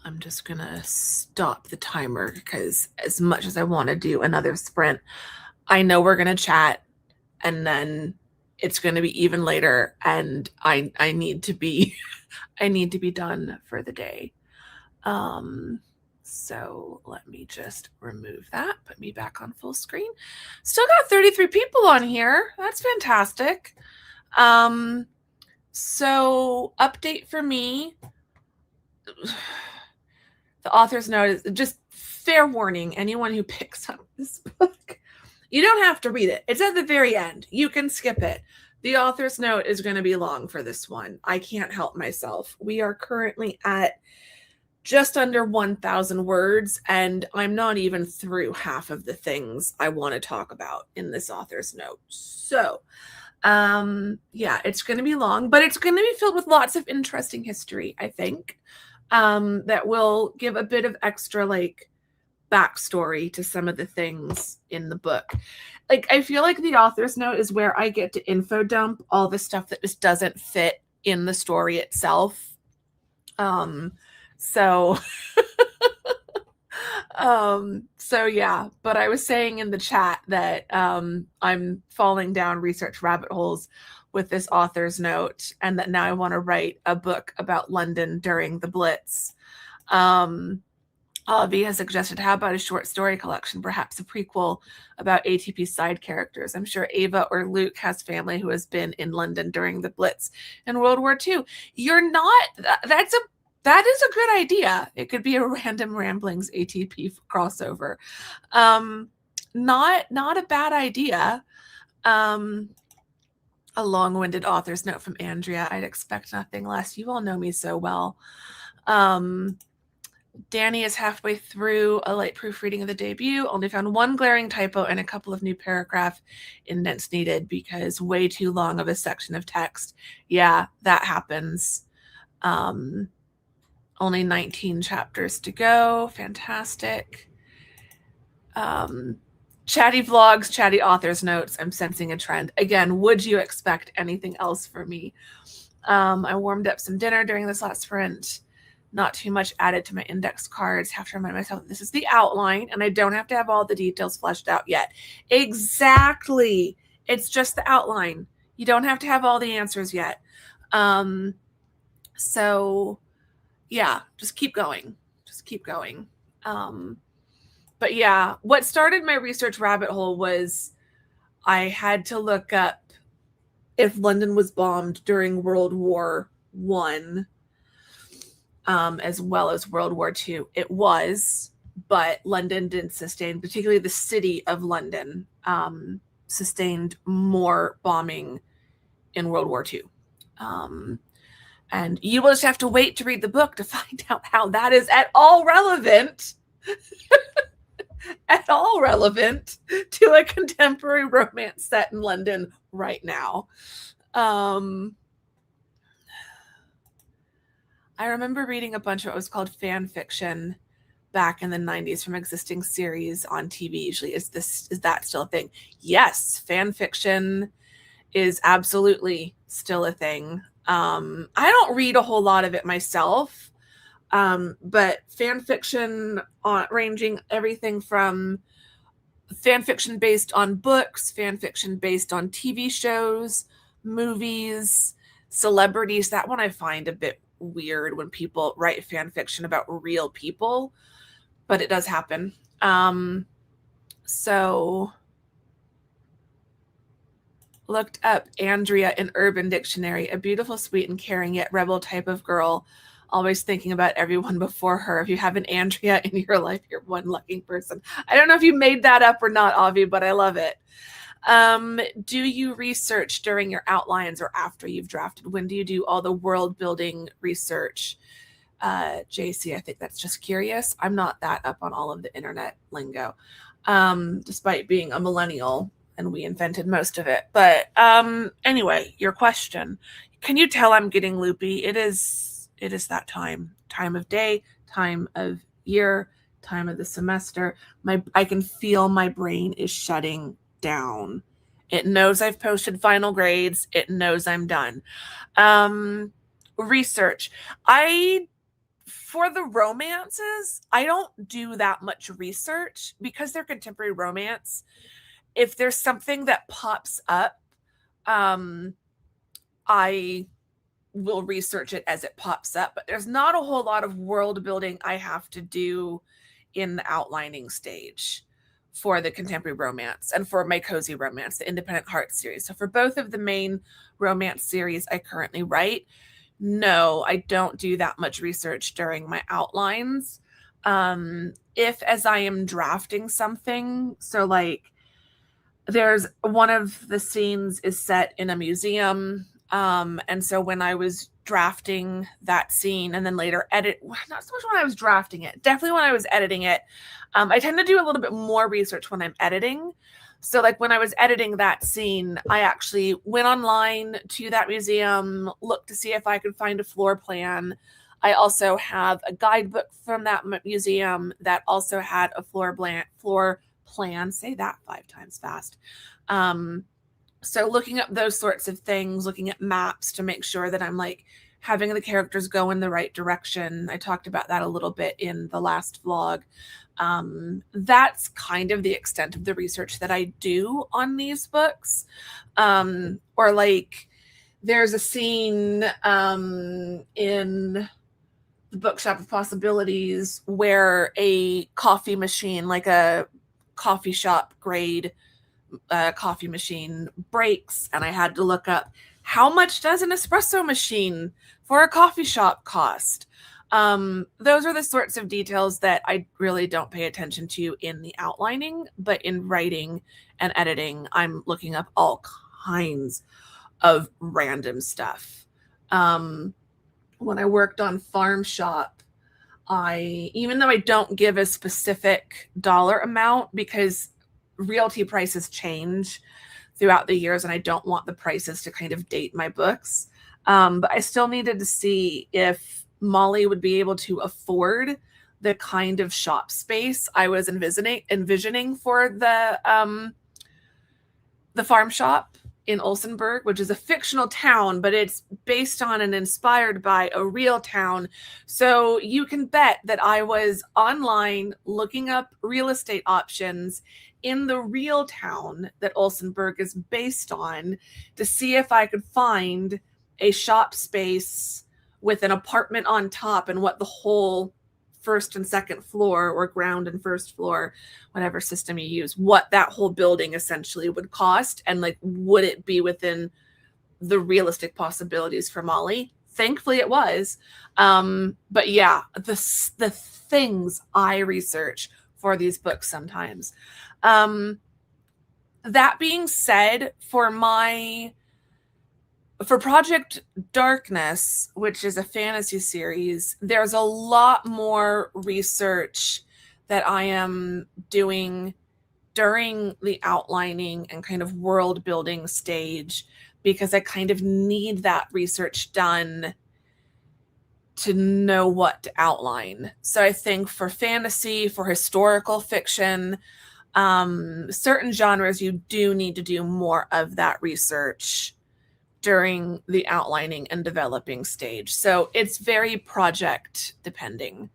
I'm just going to stop the timer because as much as I want to do another sprint, I know we're going to chat and then it's going to be even later and I need to be I need to be done for the day. So let me just remove that, put me back on full screen. Still got 33 people on here. That's fantastic. So update for me. The author's note is just fair warning. Anyone who picks up this book, you don't have to read it. It's at the very end. You can skip it. The author's note is going to be long for this one. I can't help myself. We are currently at just under 1,000 words, and I'm not even through half of the things I want to talk about in this author's note. So, yeah, it's going to be long, but it's going to be filled with lots of interesting history, I think, that will give a bit of extra, like, backstory to some of the things in the book. Like, I feel like the author's note is where I get to info dump all the stuff that just doesn't fit in the story itself. So yeah, but I was saying in the chat that I'm falling down research rabbit holes with this author's note, and that now I want to write a book about London during the Blitz. Avi has suggested, how about a short story collection, perhaps a prequel about ATP side characters? I'm sure Ava or Luke has family who has been in London during the Blitz in World War II. You're not, that is a good idea. It could be a random ramblings ATP crossover. Not a bad idea. A long-winded author's note from Andrea. I'd expect nothing less. You all know me so well. Danny is halfway through a light proofreading of the debut. Only found one glaring typo and a couple of new paragraph indents needed because way too long of a section of text. Yeah, that happens. Only 19 chapters to go. Fantastic. Chatty vlogs, chatty author's notes. I'm sensing a trend. Again, would you expect anything else from me? I warmed up some dinner during this last sprint. Not too much added to my index cards. Have to remind myself this is the outline and I don't have to have all the details fleshed out yet. Exactly. It's just the outline. You don't have to have all the answers yet. So yeah, just keep going. Just keep going. But yeah, what started my research rabbit hole was I had to look up if London was bombed during World War I, as well as World War II. It was, but London didn't sustain, particularly the city of London, sustained more bombing in World War II. And you will just have to wait to read the book to find out how that is at all relevant. At all relevant to a contemporary romance set in London right now. I remember reading a bunch of what was called fan fiction back in the 90s from existing series on TV. Usually, is that still a thing? Yes, fan fiction is absolutely still a thing. I don't read a whole lot of it myself. But fan fiction ranging everything from fan fiction based on books, fan fiction based on TV shows, movies, celebrities. That one I find a bit weird when people write fan fiction about real people, but it does happen. So looked up Andrea in Urban Dictionary, a beautiful, sweet, and caring yet rebel type of girl, always thinking about everyone before her. If you have an Andrea in your life, you're one lucky person. I don't know if you made that up or not, Avi, but I love it. Do you research during your outlines or after you've drafted? When do you do all the world building research? JC, I think that's just curious. I'm not that up on all of the internet lingo, despite being a millennial and we invented most of it. But anyway, your question. Can you tell I'm getting loopy? It is that time of day, time of year, time of the semester. I can feel my brain is shutting down. It knows I've posted final grades. It knows I'm done. Research. For the romances, I don't do that much research because they're contemporary romance. If there's something that pops up, I will research it as it pops up, but there's not a whole lot of world building I have to do in the outlining stage for the contemporary romance and for my cozy romance, the Independent Heart series. So for both of the main romance series I currently write, no, I don't do that much research during my outlines. If as I am drafting something, so like there's one of the scenes is set in a museum. And so when I was drafting that scene and then later not so much when I was drafting it, definitely when I was editing it, I tend to do a little bit more research when I'm editing. So like when I was editing that scene, I actually went online to that museum, looked to see if I could find a floor plan. I also have a guidebook from that museum that also had a floor plan. Say that 5 times fast. So looking up those sorts of things, looking at maps to make sure that I'm like having the characters go in the right direction. I talked about that a little bit in the last vlog. That's kind of the extent of the research that I do on these books. Or like there's a scene in the Bookshop of Possibilities where a coffee machine, like a coffee shop grade coffee machine, breaks, and I had to look up how much does an espresso machine for a coffee shop cost. Those are the sorts of details that I really don't pay attention to in the outlining, but in writing and editing, I'm looking up all kinds of random stuff. When I worked on Farm Shop, even though I don't give a specific dollar amount because realty prices change throughout the years and I don't want the prices to kind of date my books, but I still needed to see if Molly would be able to afford the kind of shop space I was envisioning for the farm shop in Olsenburg, which is a fictional town, but it's based on and inspired by a real town. So you can bet that I was online looking up real estate options in the real town that Olsenburg is based on to see if I could find a shop space with an apartment on top and what the whole first and second floor or ground and first floor, whatever system you use, what that whole building essentially would cost and like would it be within the realistic possibilities for Molly. Thankfully it was. But yeah, the things I research for these books sometimes. That being said, for Project Darkness, which is a fantasy series, there's a lot more research that I am doing during the outlining and kind of world building stage because I kind of need that research done to know what to outline. So I think for fantasy, for historical fiction, certain genres, you do need to do more of that research during the outlining and developing stage. So it's very project depending.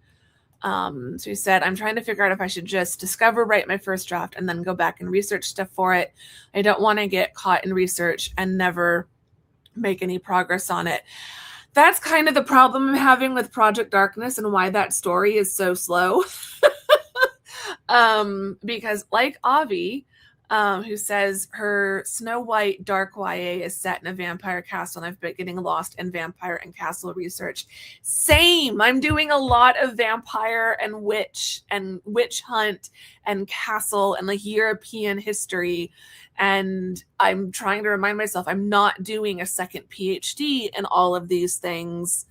So he said, I'm trying to figure out if I should just write my first draft and then go back and research stuff for it. I don't want to get caught in research and never make any progress on it. That's kind of the problem I'm having with Project Darkness and why that story is so slow. Because like Avi, who says her Snow White dark YA is set in a vampire castle, and I've been getting lost in vampire and castle research. Same. I'm doing a lot of vampire and witch hunt and castle and like European history. And I'm trying to remind myself I'm not doing a second PhD in all of these things.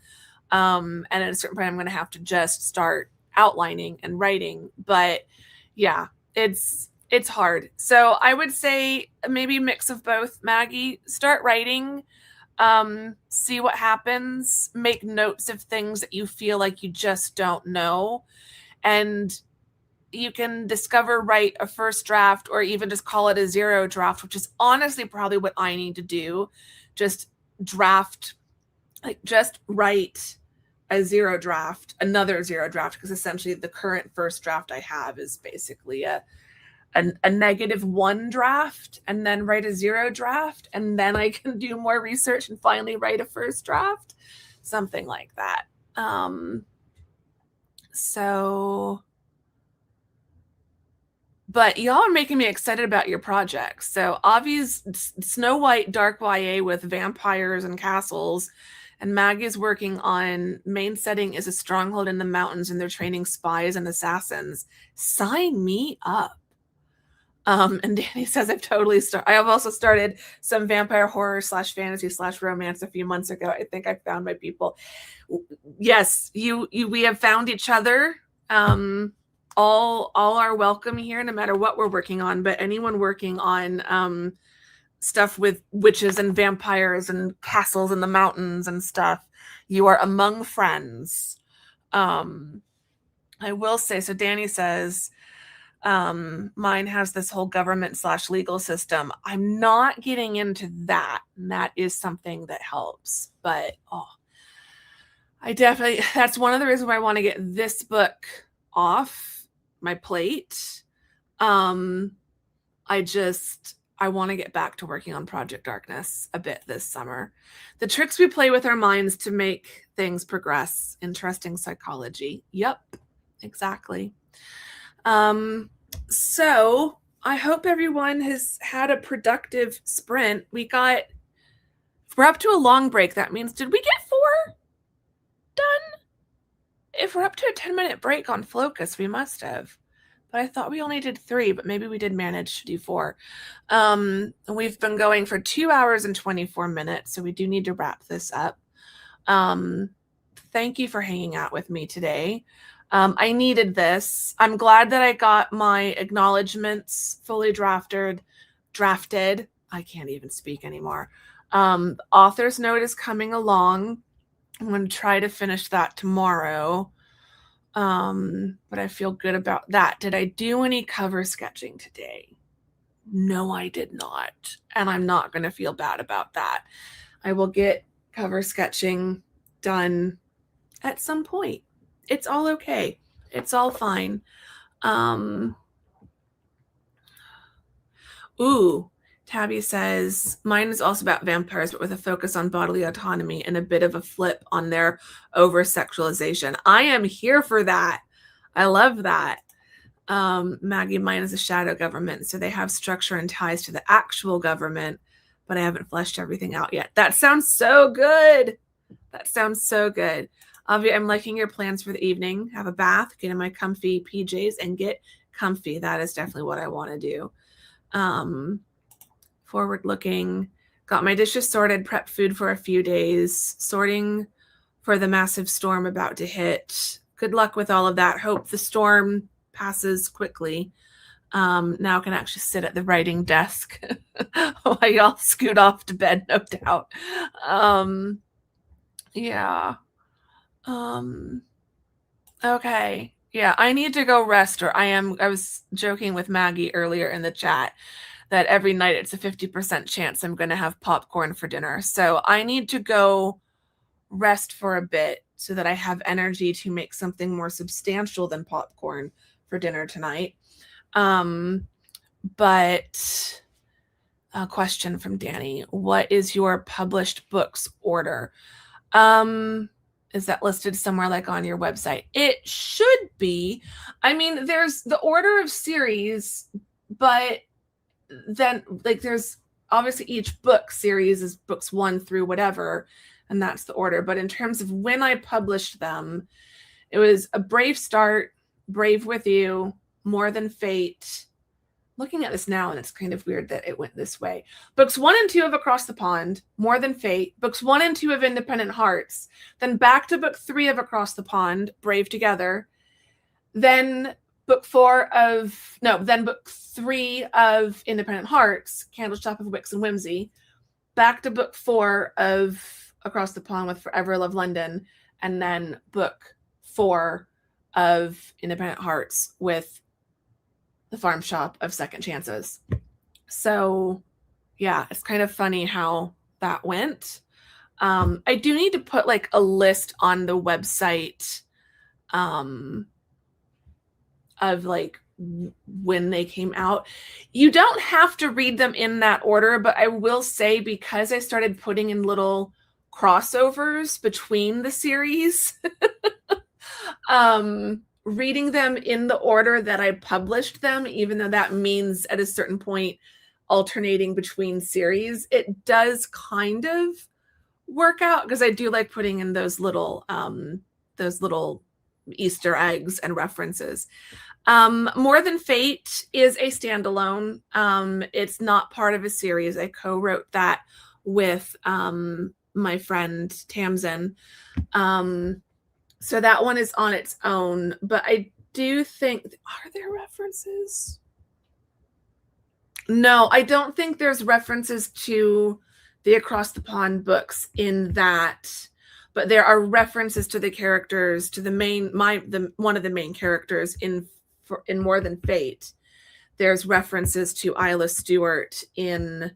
And at a certain point, I'm going to have to just start outlining and writing. But yeah, it's hard. So I would say maybe a mix of both, Maggie. Start writing, see what happens, make notes of things that you feel like you just don't know. And you can write a first draft or even just call it a 0 draft, which is honestly probably what I need to do. Just draft like just write a zero draft, another zero draft, because essentially the current first draft I have is basically a -1 draft, and then write a zero draft, and then I can do more research and finally write a first draft, something like that. So, but y'all are making me excited about your projects. So Avi's Snow White Dark YA with vampires and castles, and Maggie's working on main setting is a stronghold in the mountains, and they're training spies and assassins. Sign me up. And Danny says I have also started some vampire horror / fantasy / romance a few months ago. I think I found my people. Yes, we have found each other. All are welcome here, no matter what we're working on. But anyone working on stuff with witches and vampires and castles in the mountains and stuff, you are among friends. I will say, so Danny says, mine has this whole government / legal system. I'm not getting into that, and that is something that helps. But I definitely, that's one of the reasons why I want to get this book off my plate. I want to get back to working on Project Darkness a bit this summer. The tricks we play with our minds to make things progress. Interesting psychology. Yep, exactly. So I hope everyone has had a productive sprint. We're up to a long break. That means, did we get 4 done? If we're up to a 10-minute break on Flocus, we must have. But I thought we only did 3, but maybe we did manage to do 4. We've been going for 2 hours and 24 minutes, so we do need to wrap this up. Thank you for hanging out with me today. I needed this. I'm glad that I got my acknowledgments fully drafted. I can't even speak anymore. Author's note is coming along. I'm going to try to finish that tomorrow. But I feel good about that. Did I do any cover sketching today? No, I did not. And I'm not going to feel bad about that. I will get cover sketching done at some point. It's all okay. It's all fine. Tabby says, mine is also about vampires, but with a focus on bodily autonomy and a bit of a flip on their over-sexualization. I am here for that. I love that. Maggie, mine is a shadow government, so they have structure and ties to the actual government, but I haven't fleshed everything out yet. That sounds so good. That sounds so good. Avi, I'm liking your plans for the evening. Have a bath, get in my comfy PJs, and get comfy. That is definitely what I want to do. Forward looking, got my dishes sorted, prep food for a few days, sorting for the massive storm about to hit. Good luck with all of that. Hope the storm passes quickly. Now I can actually sit at the writing desk while y'all scoot off to bed, no doubt. Yeah. Okay. Yeah, I need to go rest, or I was joking with Maggie earlier in the chat that every night it's a 50% chance I'm going to have popcorn for dinner. So I need to go rest for a bit so that I have energy to make something more substantial than popcorn for dinner tonight. But a question from Danny. What is your published books order? Is that listed somewhere like on your website? It should be. I mean, there's the order of series, but then like there's obviously each book series is books 1 through whatever, and that's the order. But in terms of when I published them, it was A Brave Start, Brave with You, More Than Fate. Looking at this now, and it's kind of weird that it went this way. Books 1 and 2 of Across the Pond, More Than Fate, books 1 and 2 of Independent Hearts, then back to book 3 of Across the Pond, Brave Together, then book 3 of Independent Hearts, Candleshop of Wicks and Whimsy, back to book 4 of Across the Pond with Forever Love London, and then book 4 of Independent Hearts with The Farm Shop of Second Chances. So yeah, it's kind of funny how that went. I do need to put like a list on the website of like when they came out. You don't have to read them in that order, but I will say, because I started putting in little crossovers between the series, reading them in the order that I published them, even though that means at a certain point alternating between series, it does kind of work out, because I do like putting in those little Easter eggs and references. More Than Fate is a standalone. It's not part of a series. I co-wrote that with my friend Tamsin. So that one is on its own, but I do think, are there references? No, I don't think there's references to the Across the Pond books in that, but there are references to the characters, to one of the main characters in More Than Fate. There's references to Isla Stewart in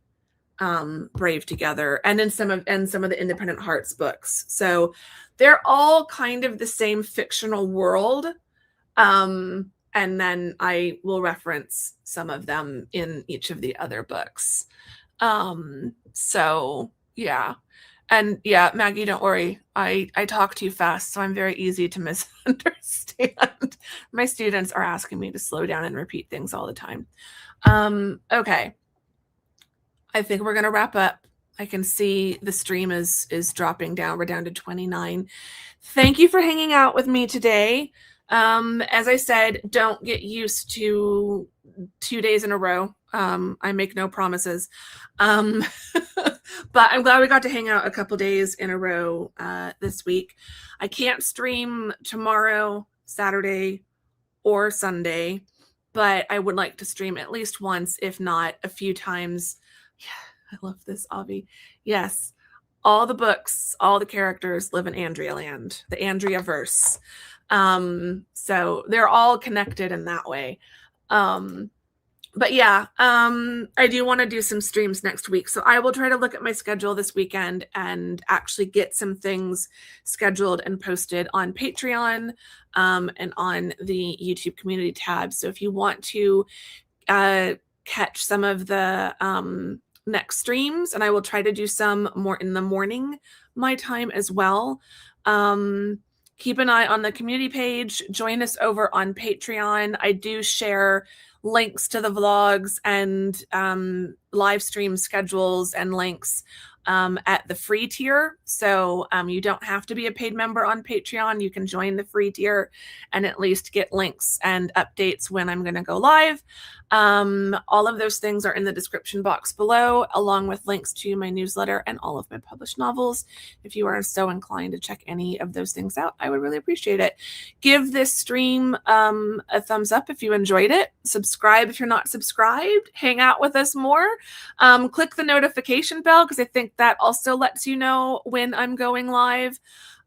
Brave Together, and in some of the Independent Hearts books. So they're all kind of the same fictional world. And then I will reference some of them in each of the other books. So yeah. And yeah, Maggie, don't worry. I talk too fast, so I'm very easy to misunderstand. My students are asking me to slow down and repeat things all the time. Okay. I think we're going to wrap up. I can see the stream is dropping down. We're down to 29. Thank you for hanging out with me today. As I said, don't get used to 2 days in a row. I make no promises. But I'm glad we got to hang out a couple days in a row this week. I can't stream tomorrow, Saturday, or Sunday, but I would like to stream at least once, if not a few times. Yeah, I love this, Avi. Yes, all the books, all the characters live in Andrea Land, the Andrea verse. So they're all connected in that way. But yeah, I do want to do some streams next week. So I will try to look at my schedule this weekend and actually get some things scheduled and posted on Patreon and on the YouTube community tab. So if you want to catch some of the next streams, and I will try to do some more in the morning, my time as well. Keep an eye on the community page. Join us over on Patreon. I do share links to the vlogs and live stream schedules and links at the free tier. So you don't have to be a paid member on Patreon. You can join the free tier and at least get links and updates when I'm going to go live. All of those things are in the description box below, along with links to my newsletter and all of my published novels. If you are so inclined to check any of those things out, I would really appreciate it. Give this stream a thumbs up if you enjoyed it. Subscribe if you're not subscribed. Hang out with us more. Click the notification bell, because I think that also lets you know when I'm going live.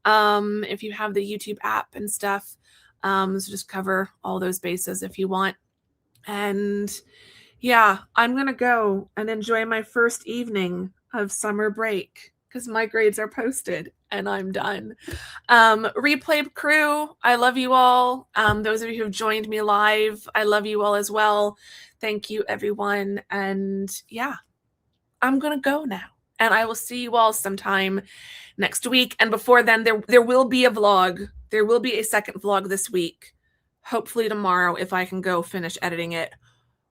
If you have the YouTube app and stuff. So just cover all those bases if you want. And yeah, I'm going to go and enjoy my first evening of summer break, because my grades are posted and I'm done. Replay crew, I love you all. Those of you who've joined me live, I love you all as well. Thank you, everyone. And yeah, I'm going to go now. And I will see you all sometime next week. And before then, there will be a vlog. There will be a second vlog this week. Hopefully tomorrow, if I can go finish editing it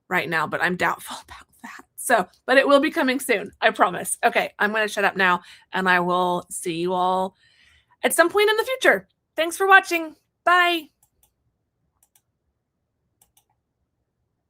right now, but I'm doubtful about that. So, but it will be coming soon. I promise. Okay, I'm going to shut up now, and I will see you all at some point in the future. Thanks for watching. Bye.